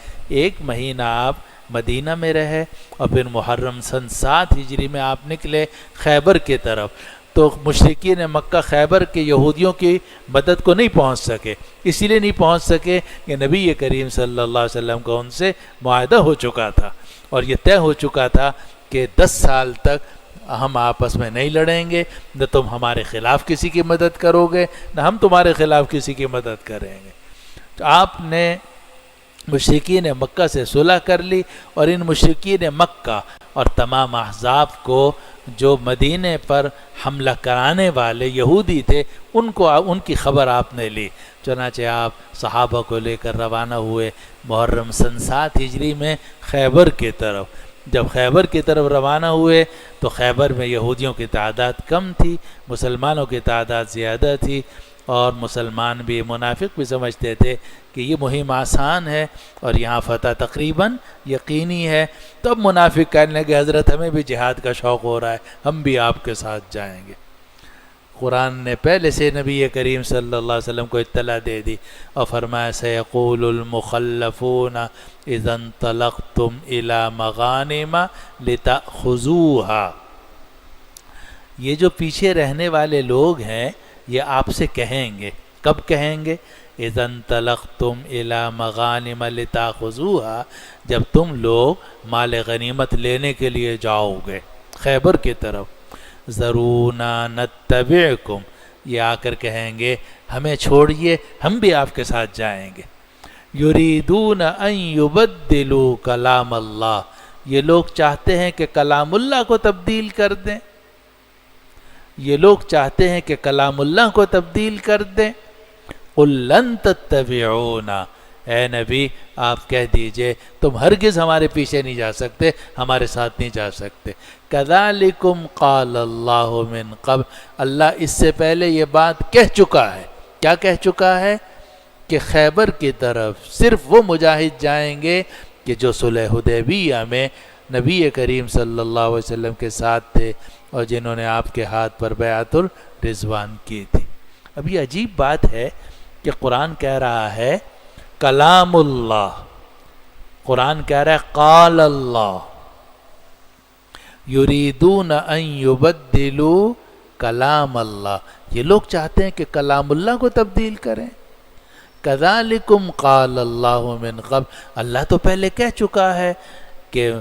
1 مہینہ آپ مدینہ میں رہے، اور پھر محرم سن 7 ہجری میں آپ نکلے خیبر کی طرف۔ تو مشرکین مکہ خیبر کے یہودیوں کی مدد کو نہیں پہنچ سکے، اسی لیے نہیں پہنچ سکے کہ نبی کریم صلی اللہ علیہ وسلم کا ان سے معاہدہ ہو چکا تھا، اور یہ طے ہو چکا تھا کہ 10 سال تک ہم آپس میں نہیں لڑیں گے، نہ تم ہمارے خلاف کسی کی مدد کرو گے نہ ہم تمہارے خلاف کسی کی مدد کریں گے۔ تو آپ نے مشرکین مکہ سے صلح کر لی، اور ان مشرکین مکہ اور تمام احزاب کو جو مدینے پر حملہ کرانے والے یہودی تھے ان کی خبر آپ نے لی۔ چنانچہ آپ صحابہ کو لے کر روانہ ہوئے محرم سن 7 ہجری میں خیبر کی طرف۔ جب خیبر کی طرف روانہ ہوئے تو خیبر میں یہودیوں کی تعداد کم تھی، مسلمانوں کی تعداد زیادہ تھی، اور مسلمان بھی منافق بھی سمجھتے تھے کہ یہ مہم آسان ہے اور یہاں فتح تقریباً یقینی ہے۔ تب منافق کہنے لگے حضرت ہمیں بھی جہاد کا شوق ہو رہا ہے، ہم بھی آپ کے ساتھ جائیں گے۔ قرآن نے پہلے سے نبی کریم صلی اللہ علیہ وسلم کو اطلاع دے دی اور فرمایا سیقول المخلفون اذا انطلقتم الى مغانم لتأخذوها، یہ جو پیچھے رہنے والے لوگ ہیں یہ آپ سے کہیں گے، کب کہیں گے؟ اذا انطلقتم الى مغانم لتأخذوها، جب تم لوگ مال غنیمت لینے کے لیے جاؤ گے خیبر کی طرف۔ ذرونا نتبعکم، یہ آ کر کہیں گے ہمیں چھوڑیے ہم بھی آپ کے ساتھ جائیں گے۔ یریدون ان یبدلوا کلام اللہ، یہ لوگ چاہتے ہیں کہ کلام اللہ کو تبدیل کر دیں، یہ لوگ چاہتے ہیں کہ کلام اللہ کو تبدیل کر دیں۔ قل لن تتبعونا، اے نبی آپ کہہ دیجئے تم ہرگز ہمارے پیچھے نہیں جا سکتے، ہمارے ساتھ نہیں جا سکتے۔ کذالکم قال اللہ من قبل، اللہ اس سے پہلے یہ بات کہہ چکا ہے۔ کیا کہہ چکا ہے؟ کہ خیبر کی طرف صرف وہ مجاہد جائیں گے کہ جو صلح حدیبیہ میں نبی کریم صلی اللہ علیہ وسلم کے ساتھ تھے اور جنہوں نے آپ کے ہاتھ پر بیعت الرضوان کی تھی۔ اب یہ عجیب بات ہے کہ قرآن کہہ رہا ہے کلام اللہ، قرآن کہہ رہا ہے قال اللہ، یریدون ان یبدلوا کلام اللہ، یہ لوگ چاہتے ہیں کہ کلام اللہ کو تبدیل کریں۔ کذالکم قال اللہ من قبل، اللہ تو پہلے کہہ چکا ہے کہ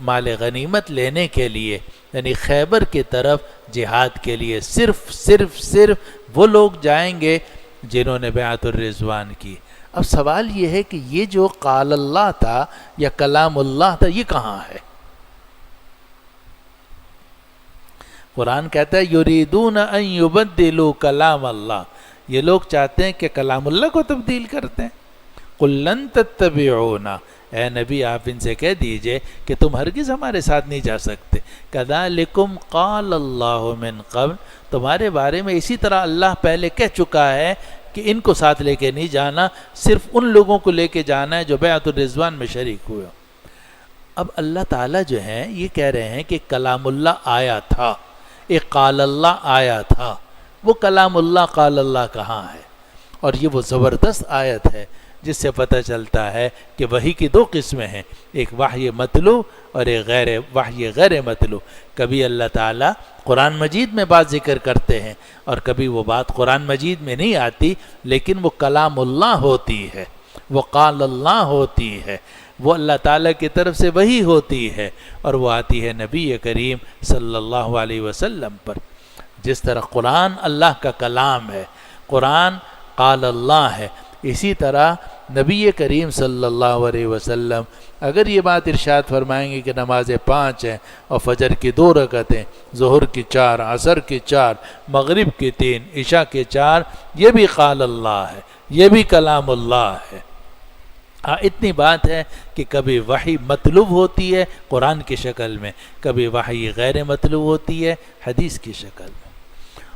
مال غنیمت لینے کے لیے یعنی خیبر کی طرف جہاد کے لیے صرف وہ لوگ جائیں گے جنہوں نے بیعت الرضوان کی۔ اب سوال یہ ہے کہ یہ جو قال اللہ تھا یا کلام اللہ تھا یہ کہاں ہے؟ قرآن کہتا ہے یریدون ان یبدلوا کلام اللہ، یہ لوگ چاہتے ہیں کہ کلام اللہ کو تبدیل کرتے ہیں۔ قل لن تتبعونا، اے نبی آپ ان سے کہہ دیجئے کہ تم ہرگز ہمارے ساتھ نہیں جا سکتے۔ کذالکم قال اللہ من قبل، تمہارے بارے میں اسی طرح اللہ پہلے کہہ چکا ہے کہ ان کو ساتھ لے کے نہیں جانا، صرف ان لوگوں کو لے کے جانا ہے جو بیعت الرضوان میں شریک ہوئے۔ اب اللہ تعالیٰ جو ہیں یہ کہہ رہے ہیں کہ کلام اللہ آیا تھا، ایک قال اللہ آیا تھا، وہ کلام اللہ قال اللہ کہاں ہے؟ اور یہ وہ زبردست آیت ہے جس سے پتہ چلتا ہے کہ وحی کی دو قسمیں ہیں، ایک وحی مطلوع اور ایک وحی غیر مطلوع۔ کبھی اللہ تعالیٰ قرآن مجید میں بات ذکر کرتے ہیں اور کبھی وہ بات قرآن مجید میں نہیں آتی، لیکن وہ کلام اللہ ہوتی ہے، وہ قال اللہ ہوتی ہے، وہ اللہ تعالیٰ کی طرف سے وحی ہوتی ہے، اور وہ آتی ہے نبی کریم صلی اللہ علیہ وسلم پر۔ جس طرح قرآن اللہ کا کلام ہے، قرآن قال اللہ ہے، اسی طرح نبی کریم صلی اللہ علیہ وسلم اگر یہ بات ارشاد فرمائیں گے کہ نمازیں 5 ہیں اور فجر کی 2 رکعتیں، ظہر کی 4، عصر کی 4، مغرب کی 3، عشاء کی 4، یہ بھی قال اللہ ہے، یہ بھی کلام اللہ ہے۔ ہاں اتنی بات ہے کہ کبھی وحی مطلوب ہوتی ہے قرآن کی شکل میں، کبھی وحی غیر مطلوب ہوتی ہے حدیث کی شکل میں۔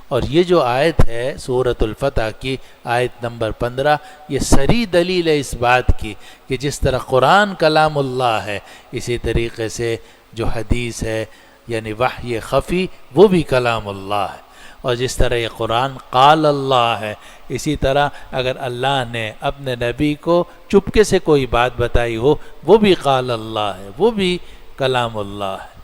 اور یہ جو آیت ہے سورۃ الفتح کی آیت نمبر 15، یہ صریح دلیل ہے اس بات کی کہ جس طرح قرآن کلام اللہ ہے، اسی طریقے سے جو حدیث ہے یعنی وحی خفی وہ بھی کلام اللہ ہے۔ اور جس طرح یہ قرآن قال اللہ ہے، اسی طرح اگر اللہ نے اپنے نبی کو چپکے سے کوئی بات بتائی ہو وہ بھی قال اللہ ہے، وہ بھی کلام اللہ ہے۔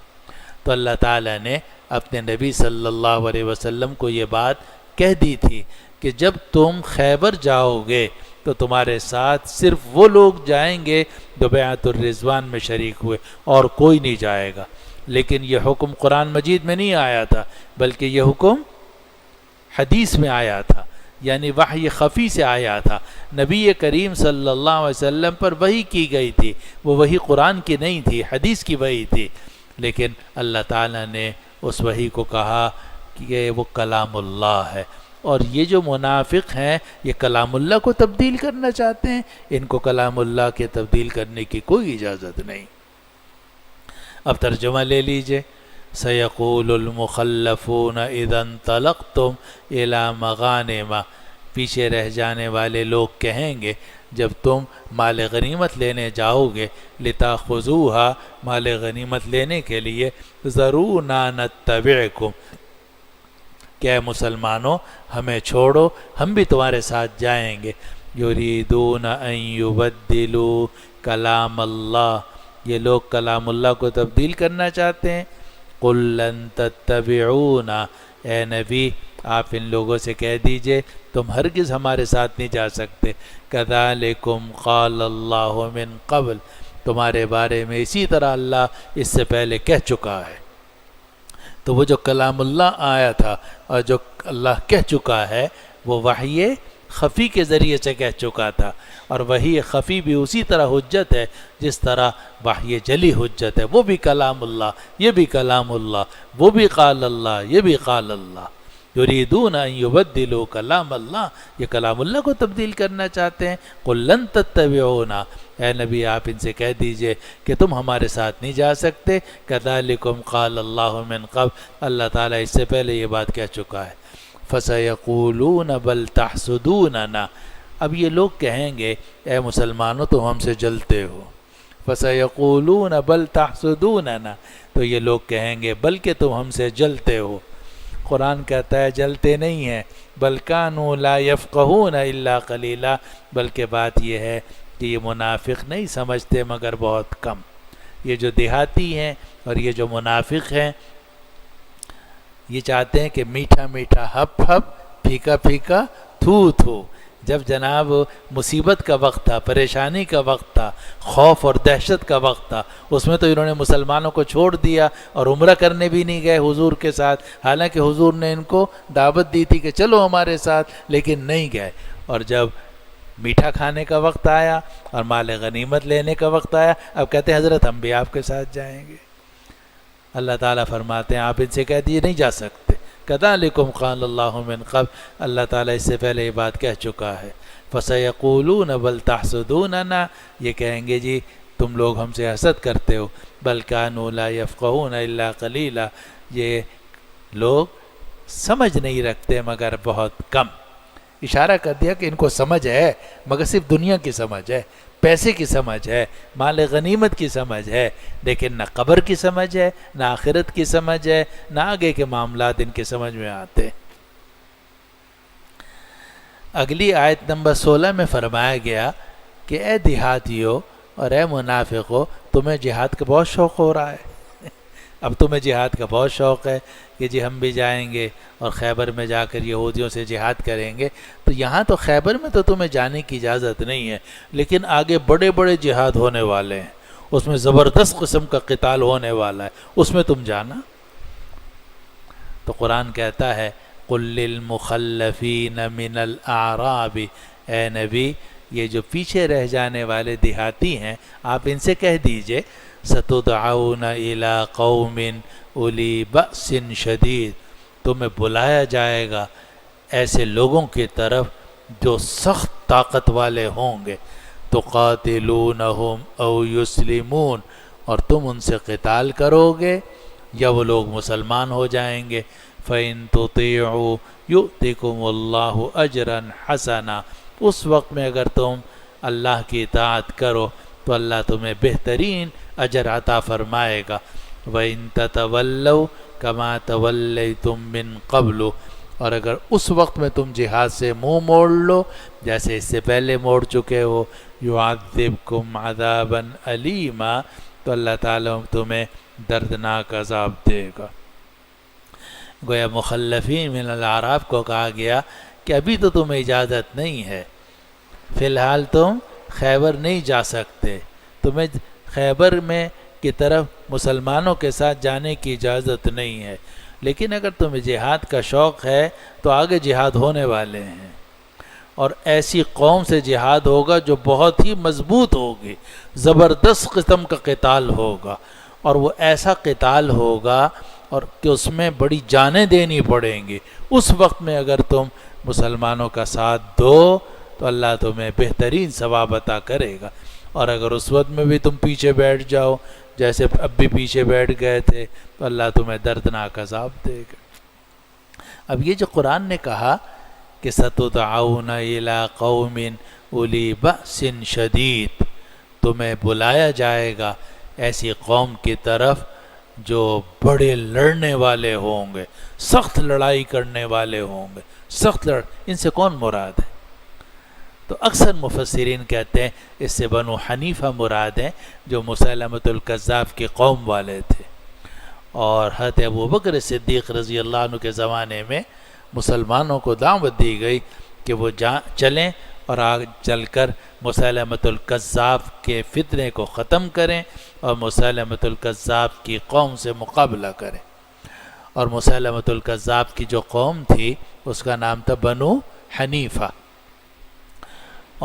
تو اللہ تعالیٰ نے اپنے نبی صلی اللہ علیہ وسلم کو یہ بات کہہ دی تھی کہ جب تم خیبر جاؤ گے تو تمہارے ساتھ صرف وہ لوگ جائیں گے جو بیعت الرضوان میں شریک ہوئے، اور کوئی نہیں جائے گا۔ لیکن یہ حکم قرآن مجید میں نہیں آیا تھا، بلکہ یہ حکم حدیث میں آیا تھا، یعنی وحی خفی سے آیا تھا۔ نبی کریم صلی اللہ علیہ وسلم پر وحی کی گئی تھی، وہ وحی قرآن کی نہیں تھی، حدیث کی وحی تھی، لیکن اللہ تعالیٰ نے اس وحی کو کہا کہ وہ کلام اللہ ہے۔ اور یہ جو منافق ہیں یہ کلام اللہ کو تبدیل کرنا چاہتے ہیں، ان کو کلام اللہ کے تبدیل کرنے کی کوئی اجازت نہیں۔ اب ترجمہ لے لیجئے۔ سَيَقُولُ الْمُخَلَّفُونَ إِذَا انطَلَقْتُمْ إِلَى مَغَانِمَ، پیچھے رہ جانے والے لوگ کہیں گے جب تم مال غنیمت لینے جاؤ گے، لِتَأْخُذُوهَا، مال غنیمت لینے کے لیے، ذَرُونَا نَتَّبِعْكُمْ، کہ اے مسلمانوں ہمیں چھوڑو ہم بھی تمہارے ساتھ جائیں گے۔ یریدون ان یبدلوا کلام اللہ، یہ لوگ کلام اللہ کو تبدیل کرنا چاہتے ہیں۔ قل لن تتبعونا، اے نبی آپ ان لوگوں سے کہہ دیجئے تم ہرگز ہمارے ساتھ نہیں جا سکتے۔ کذالکم قال اللہ من قبل، تمہارے بارے میں اسی طرح اللہ اس سے پہلے کہہ چکا ہے۔ تو وہ جو کلام اللہ آیا تھا اور جو اللہ کہہ چکا ہے وہ وحی خفی کے ذریعے سے کہہ چکا تھا، اور وحی خفی بھی اسی طرح حجت ہے جس طرح وحی جلی حجت ہے۔ وہ بھی کلام اللہ، یہ بھی کلام اللہ، وہ بھی قال اللہ، یہ بھی قال اللہ۔ یریدون ان یبدلوا کلام اللہ، یہ کلام اللہ کو تبدیل کرنا چاہتے ہیں۔ قل لن تتبعونا، اے نبی آپ ان سے کہہ دیجئے کہ تم ہمارے ساتھ نہیں جا سکتے۔ کذالکم قال اللہ من قبل، اللہ تعالیٰ اس سے پہلے یہ بات کہہ چکا ہے۔ فسیقولون بل تحسدوننا، اب یہ لوگ کہیں گے اے مسلمانوں تم ہم سے جلتے ہو۔ فسیقولون بل تحسدوننا، تو یہ لوگ کہیں گے بلکہ تم ہم سے جلتے ہو۔ قرآن کہتا ہے جلتے نہیں ہیں، بل کانوا لا یفقہون الا قلیلا، بلکہ بات یہ ہے کہ یہ منافق نہیں سمجھتے مگر بہت کم۔ یہ جو دیہاتی ہیں اور یہ جو منافق ہیں یہ چاہتے ہیں کہ میٹھا میٹھا ہپ ہپ، پھیکا پھیکا تھو تھو۔ جب جناب مصیبت کا وقت تھا، پریشانی کا وقت تھا، خوف اور دہشت کا وقت تھا، اس میں تو انہوں نے مسلمانوں کو چھوڑ دیا اور عمرہ کرنے بھی نہیں گئے حضور کے ساتھ، حالانکہ حضور نے ان کو دعوت دی تھی کہ چلو ہمارے ساتھ، لیکن نہیں گئے۔ اور جب میٹھا کھانے کا وقت آیا اور مال غنیمت لینے کا وقت آیا، اب کہتے ہیں حضرت ہم بھی آپ کے ساتھ جائیں گے۔ اللہ تعالیٰ فرماتے ہیں آپ ان سے کہہ دیے نہیں جا سکتے۔ کذالکم قال اللہ من قبل، اللہ تعالیٰ اس سے پہلے یہ بات کہہ چکا ہے۔ فسیقولون بل تحسدوننا، یہ کہیں گے جی تم لوگ ہم سے حسد کرتے ہو۔ بل کانوا لا یفقہون الا قلیلا، یہ لوگ سمجھ نہیں رکھتے مگر بہت کم۔ اشارہ کر دیا کہ ان کو سمجھ ہے مگر صرف دنیا کی سمجھ ہے، پیسے کی سمجھ ہے، مال غنیمت کی سمجھ ہے، لیکن نہ قبر کی سمجھ ہے، نہ آخرت کی سمجھ ہے، نہ آگے کے معاملات ان کے سمجھ میں آتے۔ اگلی آیت نمبر 16 میں فرمایا گیا کہ اے دیہاتیو اور اے منافقو، تمہیں جہاد کا بہت شوق ہو رہا ہے اب تمہیں جہاد کا بہت شوق ہے کہ جی ہم بھی جائیں گے اور خیبر میں جا کر یہودیوں سے جہاد کریں گے. تو یہاں تو خیبر میں تو تمہیں جانے کی اجازت نہیں ہے، لیکن آگے بڑے بڑے جہاد ہونے والے ہیں، اس میں زبردست قسم کا قتال ہونے والا ہے، اس میں تم جانا. تو قرآن کہتا ہے قُل لِّلْمُخَلَّفِينَ مِنَ الْأَعْرَابِ، اے نبی یہ جو پیچھے رہ جانے والے دیہاتی ہیں آپ ان سے کہہ دیجئے سَتُدْعَوْنَ إِلَىٰ قَوْمٍ أُولِي بَأْسٍ شَدِيدٍ، تمہیں بلایا جائے گا ایسے لوگوں کی طرف جو سخت طاقت والے ہوں گے، تُقَاتِلُونَهُمْ أَوْ يُسْلِمُونَ، اور تم ان سے قتال کرو گے یا وہ لوگ مسلمان ہو جائیں گے. فَإِن تُطِيعُوا يُؤْتِكُمُ اللَّهُ أَجْرًا حَسَنًا، اس وقت میں اگر تم اللہ کی اطاعت کرو تو اللہ تمہیں بہترین اجر عطا فرمائے گا. وَإِن تَتَوَلَّوْا كَمَا تَوَلَّيْتُم مِّن قَبْلُ، اور اگر اس وقت میں تم جہاد سے منہ موڑ لو جیسے اس سے پہلے موڑ چکے ہو، يُعَذِّبْكُمْ عَذَابًا أَلِيمًا، تو اللہ تعالیٰ تمہیں دردناک عذاب دے گا. گویا مخلفین من الاعراب کو کہا گیا کہ ابھی تو تمہیں اجازت نہیں ہے، فی الحال تم خیبر نہیں جا سکتے، تمہیں خیبر میں کی طرف مسلمانوں کے ساتھ جانے کی اجازت نہیں ہے، لیکن اگر تمہیں جہاد کا شوق ہے تو آگے جہاد ہونے والے ہیں، اور ایسی قوم سے جہاد ہوگا جو بہت ہی مضبوط ہوگی، زبردست قسم کا قتال ہوگا، اور وہ ایسا قتال ہوگا اور کہ اس میں بڑی جانیں دینی پڑیں گی. اس وقت میں اگر تم مسلمانوں کا ساتھ دو تو اللہ تمہیں بہترین ثواب عطا کرے گا، اور اگر اس وقت میں بھی تم پیچھے بیٹھ جاؤ جیسے اب بھی پیچھے بیٹھ گئے تھے تو اللہ تمہیں دردناک عذاب دے گا. اب یہ جو قرآن نے کہا کہ سَتُدْعَوْنَ إِلَىٰ قَوْمٍ أُولِي بَأْسٍ شَدِيدٍ، تمہیں بلایا جائے گا ایسی قوم کی طرف جو بڑے لڑنے والے ہوں گے، سخت لڑائی کرنے والے ہوں گے. ان سے کون مراد ہے؟ تو اکثر مفسرین کہتے ہیں اس سے بنو حنیفہ مراد ہیں جو مسیلمۃ الکذاب کی قوم والے تھے، اور حضرت ابوبکر صدیق رضی اللہ عنہ کے زمانے میں مسلمانوں کو دعوت دی گئی کہ وہ چلیں اور آگے چل کر مسیلمۃ الکذاب کے فتنے کو ختم کریں اور مسیلمۃ الکذاب کی قوم سے مقابلہ کریں. اور مسیلمۃ الکذاب کی جو قوم تھی اس کا نام تھا بنو حنیفہ،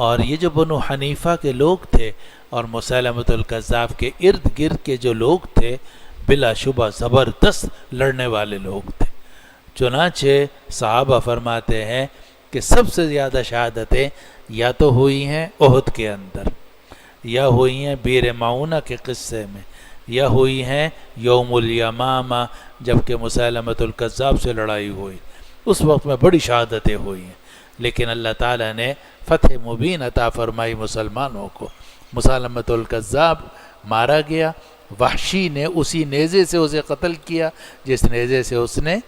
اور یہ جو بنو حنیفہ کے لوگ تھے اور مسیلمۃ الکذاب کے ارد گرد کے جو لوگ تھے بلا شبہ زبردست لڑنے والے لوگ تھے. چنانچہ صحابہ فرماتے ہیں کہ سب سے زیادہ شہادتیں یا تو ہوئی ہیں احد کے اندر، یا ہوئی ہیں بیر معونہ کے قصے میں، یا ہوئی ہیں یوم الیمامہ جبکہ مسیلمۃ الکذاب سے لڑائی ہوئی، اس وقت میں بڑی شہادتیں ہوئی ہیں. لیکن اللہ تعالیٰ نے فتح مبین عطا فرمائی مسلمانوں کو. مسیلمۃ الکذاب مارا گیا، وحشی نے اسی نیزے سے اسے قتل کیا جس نیزے سے اس نے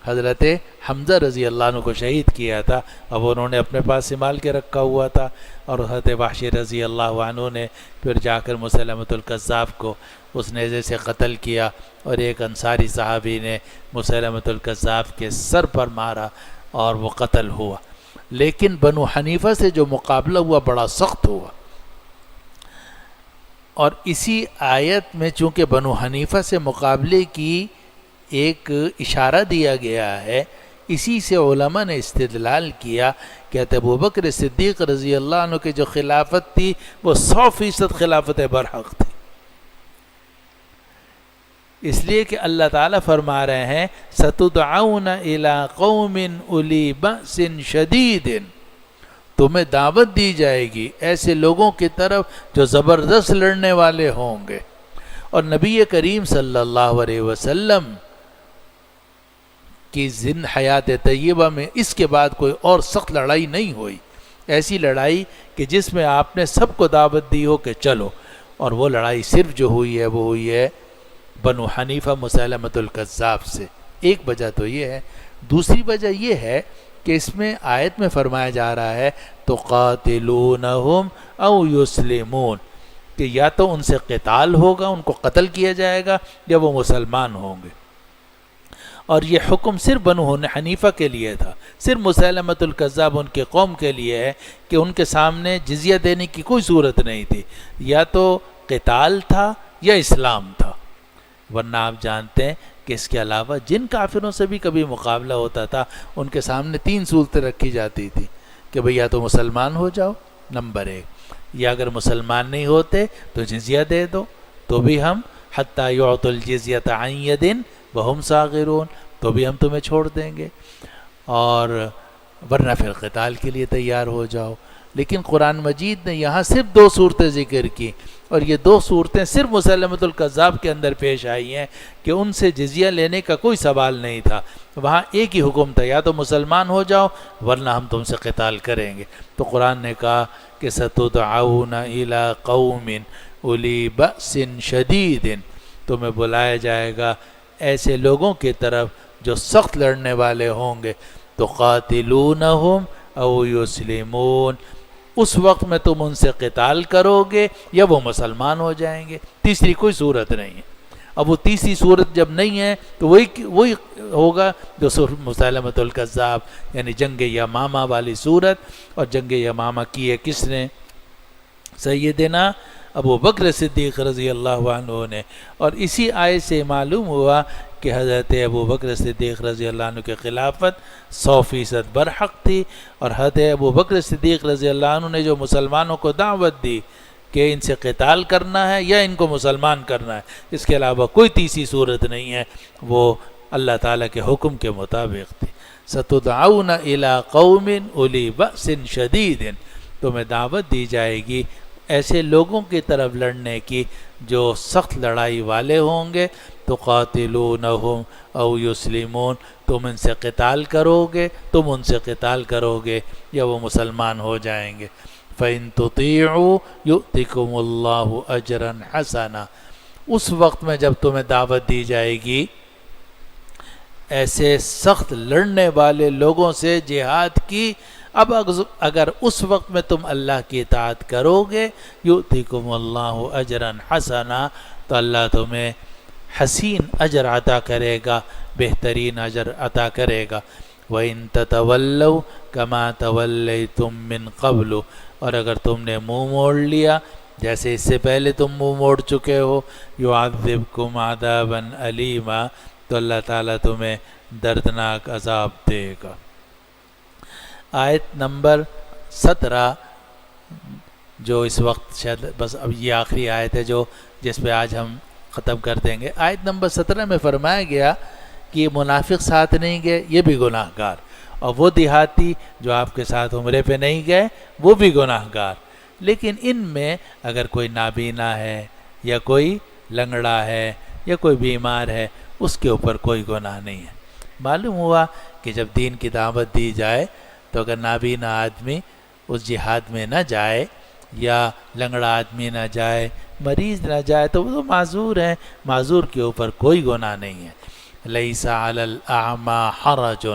حضرت حمزہ رضی اللہ عنہ کو شہید کیا تھا. اب انہوں نے اپنے پاس سنبھال کے رکھا ہوا تھا، اور حضرت وحشی رضی اللہ عنہ نے پھر جا کر مسیلمۃ الکذاب کو اس نیزے سے قتل کیا، اور ایک انصاری صحابی نے مسیلمۃ الکذاب کے سر پر مارا اور وہ قتل ہوا. لیکن بنو حنیفہ سے جو مقابلہ ہوا بڑا سخت ہوا، اور اسی آیت میں چونکہ بنو حنیفہ سے مقابلے کی ایک اشارہ دیا گیا ہے، اسی سے علماء نے استدلال کیا کہ ابوبکر صدیق رضی اللہ عنہ کی جو خلافت تھی وہ 100% خلافت برحق تھی، اس لیے کہ اللہ تعالیٰ فرما رہے ہیں سَتُدْعَوْنَ إِلَىٰ قَوْمٍ أُولِي بَأْسٍ شَدِيدٍ، تمہیں دعوت دی جائے گی ایسے لوگوں کی طرف جو زبردست لڑنے والے ہوں گے. اور نبی کریم صلی اللہ علیہ وسلم کی حیات طیبہ میں اس کے بعد کوئی اور سخت لڑائی نہیں ہوئی، ایسی لڑائی کہ جس میں آپ نے سب کو دعوت دی ہو کہ چلو. اور وہ لڑائی صرف جو ہوئی ہے وہ ہوئی ہے بنو حنیفہ مسیلمۃ الکذاب سے. ایک وجہ تو یہ ہے. دوسری وجہ یہ ہے کہ اس میں آیت میں فرمایا جا رہا ہے تقاتلونہم او یسلمون، کہ یا تو ان سے قتال ہوگا، ان کو قتل کیا جائے گا، یا وہ مسلمان ہوں گے۔ اور یہ حکم صرف بنو حنیفہ کے لیے تھا، صرف مسیلمۃ الکذاب ان کے قوم کے لیے ہے کہ ان کے سامنے جزیہ دینے کی کوئی صورت نہیں تھی، یا تو قتال تھا یا اسلام تھا۔ ورنہ آپ جانتے ہیں کہ اس کے علاوہ جن کافروں سے بھی کبھی مقابلہ ہوتا تھا ان کے سامنے 3 صورتیں رکھی جاتی تھی کہ بھئی یا تو مسلمان ہو جاؤ نمبر 1، یا اگر مسلمان نہیں ہوتے تو جزیہ دے دو، تو بھی ہم حتی یعطوا الجزیۃ عن ید وہم صاغرون، تو بھی ہم تمہیں چھوڑ دیں گے، اور ورنہ پھر قتال کے لیے تیار ہو جاؤ۔ لیکن قرآن مجید نے یہاں صرف 2 صورتیں ذکر کی، اور یہ 2 صورتیں صرف مسیلمۃ الکذاب کے اندر پیش آئی ہیں کہ ان سے جزیہ لینے کا کوئی سوال نہیں تھا، وہاں ایک ہی حکم تھا، یا تو مسلمان ہو جاؤ ورنہ ہم تم سے قتال کریں گے۔ تو قرآن نے کہا کہ ستدعون الی قوم اولی بأس شدید، تمہیں بلایا جائے گا ایسے لوگوں کی طرف جو سخت لڑنے والے ہوں گے، تقاتلونہم او یسلمون، اس وقت میں تم ان سے قتال کرو گے یا وہ مسلمان ہو جائیں گے، تیسری کوئی صورت نہیں ہے۔ اب وہ تیسری صورت جب نہیں ہے تو وہی ہوگا جو مسیلمۃ الکذاب، یعنی جنگ یمامہ والی صورت، اور جنگ یمامہ کی ہے کس نے؟ سیدنا ابو بکر صدیق رضی اللہ عنہ نے۔ اور اسی آیت سے معلوم ہوا کہ حضرت ابو بکر صدیق رضی اللہ عنہ کی خلافت 100% برحق تھی، اور حضرت ابو بکر صدیق رضی اللہ عنہ نے جو مسلمانوں کو دعوت دی کہ ان سے قتال کرنا ہے یا ان کو مسلمان کرنا ہے، اس کے علاوہ کوئی تیسری صورت نہیں ہے، وہ اللہ تعالیٰ کے حکم کے مطابق تھی۔ ستدعون الی قوم اولی بأس شدید، تمہیں دعوت دی جائے گی ایسے لوگوں کی طرف لڑنے کی جو سخت لڑائی والے ہوں گے، تقاتلونہم او یسلمون، تم ان سے قتال کرو گے، تم ان سے قتال کرو گے یا وہ مسلمان ہو جائیں گے۔ فَإِن تُطِيعُوا يُؤْتِكُمُ اللَّهُ أَجْرًا حَسَنًا، اس وقت میں جب تمہیں دعوت دی جائے گی ایسے سخت لڑنے والے لوگوں سے جہاد کی، اب اگر اس وقت میں تم اللہ کی اطاعت کرو گے، یؤتکم اللہ اجرا حسنا، تو اللہ تمہیں حسین اجر عطا کرے گا، بہترین اجر عطا کرے گا۔ وَإِن تَتَوَلَّوْا كَمَا تَوَلَّيْتُم مِّن قَبْلُ، اور اگر تم نے منہ موڑ لیا جیسے اس سے پہلے تم منہ موڑ چکے ہو، يُعَذِّبْكُمْ عَذَابًا أَلِيمًا، تو اللہ تعالیٰ تمہیں دردناک عذاب دے گا۔ آیت نمبر 17 جو اس وقت شاید بس اب یہ آخری آیت ہے جو جس پہ آج ہم ختم کر دیں گے۔ آیت نمبر 17 میں فرمایا گیا کہ یہ منافق ساتھ نہیں گئے، یہ بھی گناہ گار، اور وہ دیہاتی جو آپ کے ساتھ عمرے پہ نہیں گئے وہ بھی گناہ گار، لیکن ان میں اگر کوئی نابینا ہے یا کوئی لنگڑا ہے یا کوئی بیمار ہے اس کے اوپر کوئی گناہ نہیں ہے۔ معلوم ہوا کہ جب دین کی دعوت دی جائے تو اگر نابینا آدمی اس جہاد میں نہ جائے یا لنگڑا آدمی نہ جائے، مریض نہ جائے تو وہ تو معذور ہیں، معذور کے اوپر کوئی گناہ نہیں ہے۔ لیس علی الاعمی حرج،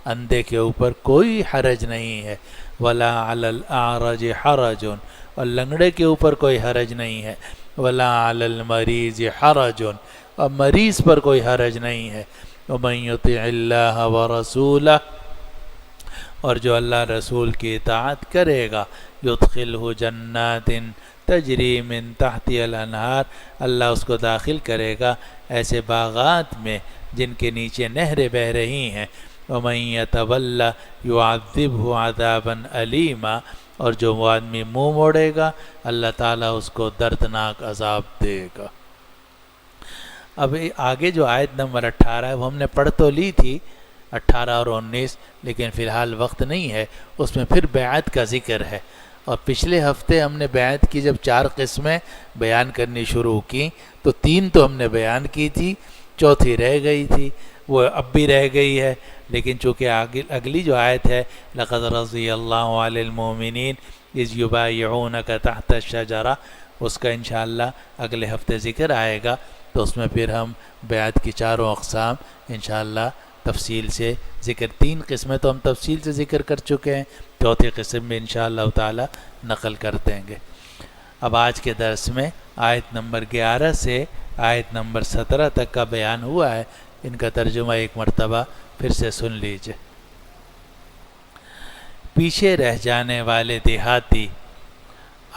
اندھے کے اوپر کوئی حرج نہیں ہے، ولا علی الاعرج حرج، اور لنگڑے کے اوپر کوئی حرج نہیں ہے، ولا علی المریض حرج، اور مریض پر کوئی حرج نہیں ہے۔ ومن یطع اللہ ورسولہ، اور جو اللہ رسول کی اطاعت کرے گا، یدخلہ جنات تجری من تحتی الانہار، اللہ اس کو داخل کرے گا ایسے باغات میں جن کے نیچے نہریں بہہ رہی ہیں۔ ومن یتولی یعذبہ عذابا علیما، اور جو وہ آدمی منہ موڑے گا اللہ تعالیٰ اس کو دردناک عذاب دے گا۔ اب آگے جو آیت نمبر 18 ہے وہ ہم نے پڑھ تو لی تھی 18 اور 19، لیکن فی الحال وقت نہیں ہے، اس میں پھر بیعت کا ذکر ہے۔ اور پچھلے ہفتے ہم نے بیعت کی جب 4 قسمیں بیان کرنی شروع کی تو 3 تو ہم نے بیان کی تھی، چوتھی رہ گئی تھی، وہ اب بھی رہ گئی ہے، لیکن چونکہ اگلی جو آیت ہے لَقَدْ رَضِيَ اللَّهُ عَلَى الْمُؤْمِنِينَ إِذْ يُبَايِعُونَكَ تَحْتَ الشَّجَرَةِ، اس کا انشاءاللہ اگلے ہفتے ذکر آئے گا، تو اس میں پھر ہم بیعت کی 4 اقسام انشاءاللہ تفصیل سے ذکر، 3 قسمیں تو ہم تفصیل سے ذکر کر چکے ہیں، چوتھی قسم میں انشاءاللہ تعالی نقل کر دیں گے۔ اب آج کے درس میں آیت نمبر 11 سے آیت نمبر 17 تک کا بیان ہوا ہے، ان کا ترجمہ ایک مرتبہ پھر سے سن لیجئے۔ پیچھے رہ جانے والے دیہاتی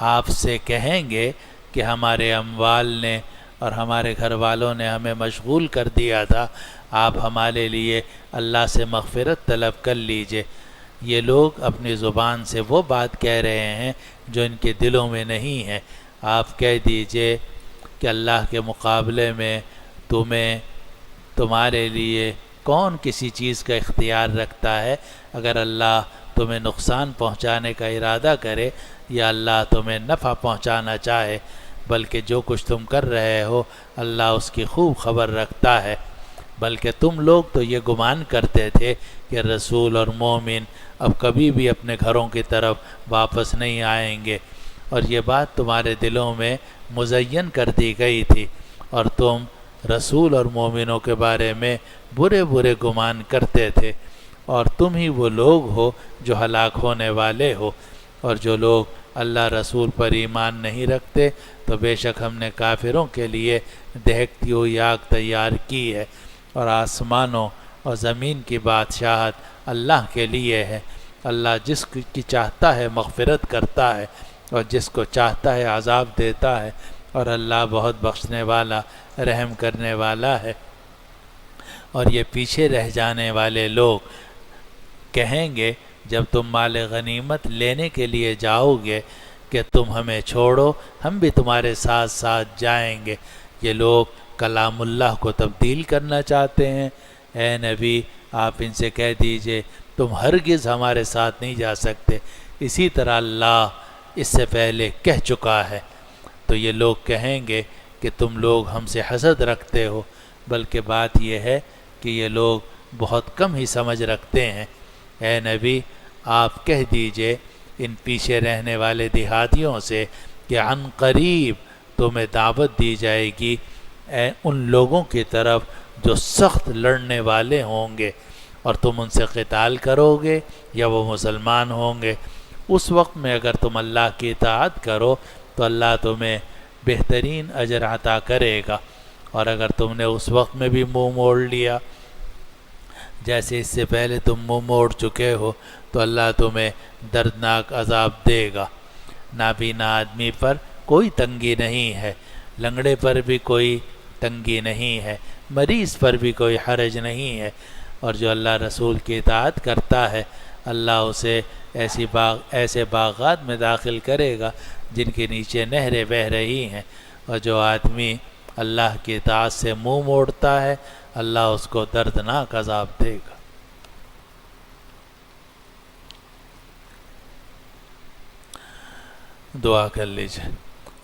آپ سے کہیں گے کہ ہمارے اموال نے اور ہمارے گھر والوں نے ہمیں مشغول کر دیا تھا، آپ ہمارے لیے اللہ سے مغفرت طلب کر لیجئے۔ یہ لوگ اپنی زبان سے وہ بات کہہ رہے ہیں جو ان کے دلوں میں نہیں ہے۔ آپ کہہ دیجئے کہ اللہ کے مقابلے میں تمہارے لیے کون کسی چیز کا اختیار رکھتا ہے؟ اگر اللہ تمہیں نقصان پہنچانے کا ارادہ کرے یا اللہ تمہیں نفع پہنچانا چاہے، بلکہ جو کچھ تم کر رہے ہو اللہ اس کی خوب خبر رکھتا ہے۔ بلکہ تم لوگ تو یہ گمان کرتے تھے کہ رسول اور مومن اب کبھی بھی اپنے گھروں کی طرف واپس نہیں آئیں گے، اور یہ بات تمہارے دلوں میں مزین کر دی گئی تھی، اور تم رسول اور مومنوں کے بارے میں برے برے گمان کرتے تھے، اور تم ہی وہ لوگ ہو جو ہلاک ہونے والے ہو۔ اور جو لوگ اللہ رسول پر ایمان نہیں رکھتے تو بے شک ہم نے کافروں کے لیے دہکتی ہوئی آگ تیار کی ہے، اور آسمانوں اور زمین کی بادشاہت اللہ کے لیے ہے۔ اللہ جس کی چاہتا ہے مغفرت کرتا ہے، اور جس کو چاہتا ہے عذاب دیتا ہے، اور اللہ بہت بخشنے والا رحم کرنے والا ہے۔ اور یہ پیچھے رہ جانے والے لوگ کہیں گے جب تم مال غنیمت لینے کے لیے جاؤ گے کہ تم ہمیں چھوڑو، ہم بھی تمہارے ساتھ ساتھ جائیں گے۔ یہ لوگ کلام اللہ کو تبدیل کرنا چاہتے ہیں۔ اے نبی آپ ان سے کہہ دیجئے تم ہرگز ہمارے ساتھ نہیں جا سکتے، اسی طرح اللہ اس سے پہلے کہہ چکا ہے۔ تو یہ لوگ کہیں گے کہ تم لوگ ہم سے حسد رکھتے ہو، بلکہ بات یہ ہے کہ یہ لوگ بہت کم ہی سمجھ رکھتے ہیں۔ اے نبی آپ کہہ دیجئے ان پیچھے رہنے والے دیہاتیوں سے کہ عن قریب تمہیں دعوت دی جائے گی ان لوگوں کی طرف جو سخت لڑنے والے ہوں گے، اور تم ان سے قتال کرو گے یا وہ مسلمان ہوں گے۔ اس وقت میں اگر تم اللہ کی اطاعت کرو تو اللہ تمہیں بہترین اجر عطا کرے گا، اور اگر تم نے اس وقت میں بھی منہ موڑ لیا جیسے اس سے پہلے تم منہ موڑ چکے ہو تو اللہ تمہیں دردناک عذاب دے گا۔ نابینا آدمی پر کوئی تنگی نہیں ہے، لنگڑے پر بھی کوئی تنگی نہیں ہے، مریض پر بھی کوئی حرج نہیں ہے، اور جو اللہ رسول کی اطاعت کرتا ہے اللہ اسے ایسے باغات میں داخل کرے گا جن کے نیچے نہریں بہہ رہی ہیں، اور جو آدمی اللہ کی اطاعت سے منہ موڑتا ہے اللہ اس کو دردناک عذاب دے گا۔ دعا کر لیجئے۔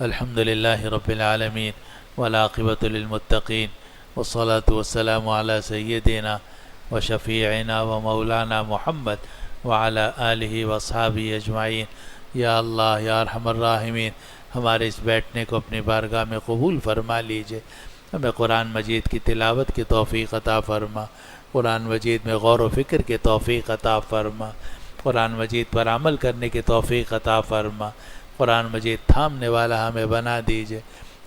الحمدللہ رب العالمین والعاقبۃ للمتقین والصلاة والسلام علی سیدنا وشفیعنا ومولانا محمد وعلی آلہ واصحابہ اجمعین۔ یا اللہ یا ارحم الراحمین، ہمارے اس بیٹھنے کو اپنی بارگاہ میں قبول فرما لیجئے، ہمیں قرآن مجید کی تلاوت کی توفیق عطا فرما، قرآن مجید میں غور و فکر کی توفیق عطا فرما، قرآن مجید پر عمل کرنے کی توفیق عطا فرما، قرآن مجید تھامنے والا ہمیں بنا دیجئے۔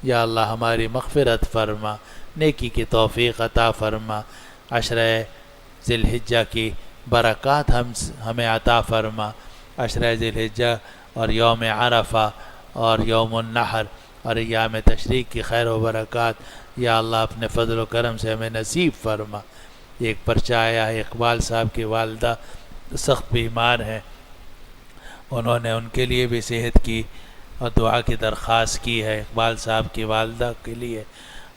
یا اللہ ہماری مغفرت فرما، نیکی کی توفیق عطا فرما، عشرہ ذی الحجہ کی برکات ہمیں عطا فرما، عشرہ ذی الحجہ اور یوم عرفہ اور یوم النحر اور ایام تشریق کی خیر و برکات یا اللہ اپنے فضل و کرم سے ہمیں نصیب فرما۔ ایک پرچہ آیا ہے، اقبال صاحب کی والدہ سخت بیمار ہیں، انہوں نے ان کے لیے بھی صحت کی اور دعا کی درخواست کی ہے، اقبال صاحب کی والدہ کے لیے،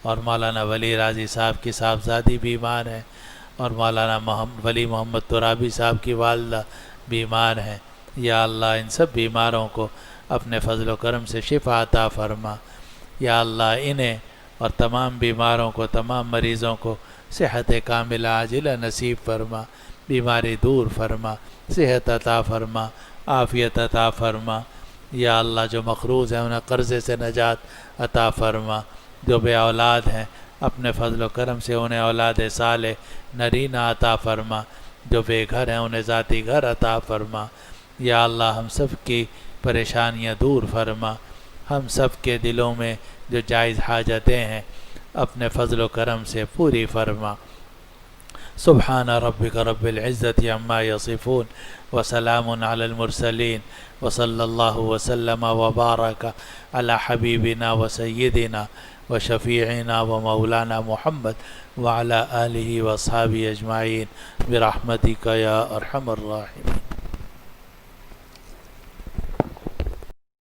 اور مولانا ولی راضی صاحب کی صاحبزادی بیمار ہیں، اور مولانا ولی محمد ترابی صاحب کی والدہ بیمار ہیں۔ یا اللہ ان سب بیماروں کو اپنے فضل و کرم سے شفا عطا فرما۔ یا اللہ انہیں اور تمام بیماروں کو، تمام مریضوں کو صحت کاملہ عاجلہ نصیب فرما، بیماری دور فرما، صحت عطا فرما، عافیت عطا فرما۔ یا اللہ جو مقروض ہیں انہیں قرضے سے نجات عطا فرما، جو بے اولاد ہیں اپنے فضل و کرم سے انہیں اولاد صالح نرینہ عطا فرما، جو بے گھر ہیں انہیں ذاتی گھر عطا فرما۔ یا اللہ ہم سب کی پریشانیاں دور فرما، ہم سب کے دلوں میں جو جائز حاجتیں ہیں اپنے فضل و کرم سے پوری فرما۔ سبحان ربک رب العزت عما یصفون وسلام علی المرسلین وصلی اللہ وسلم وبارک علی حبیبنا وسیدنا وشفیعنا ومولانا محمد وعلی آلہ واصحابہ اجمعین برحمتک یا ارحم الراحمین۔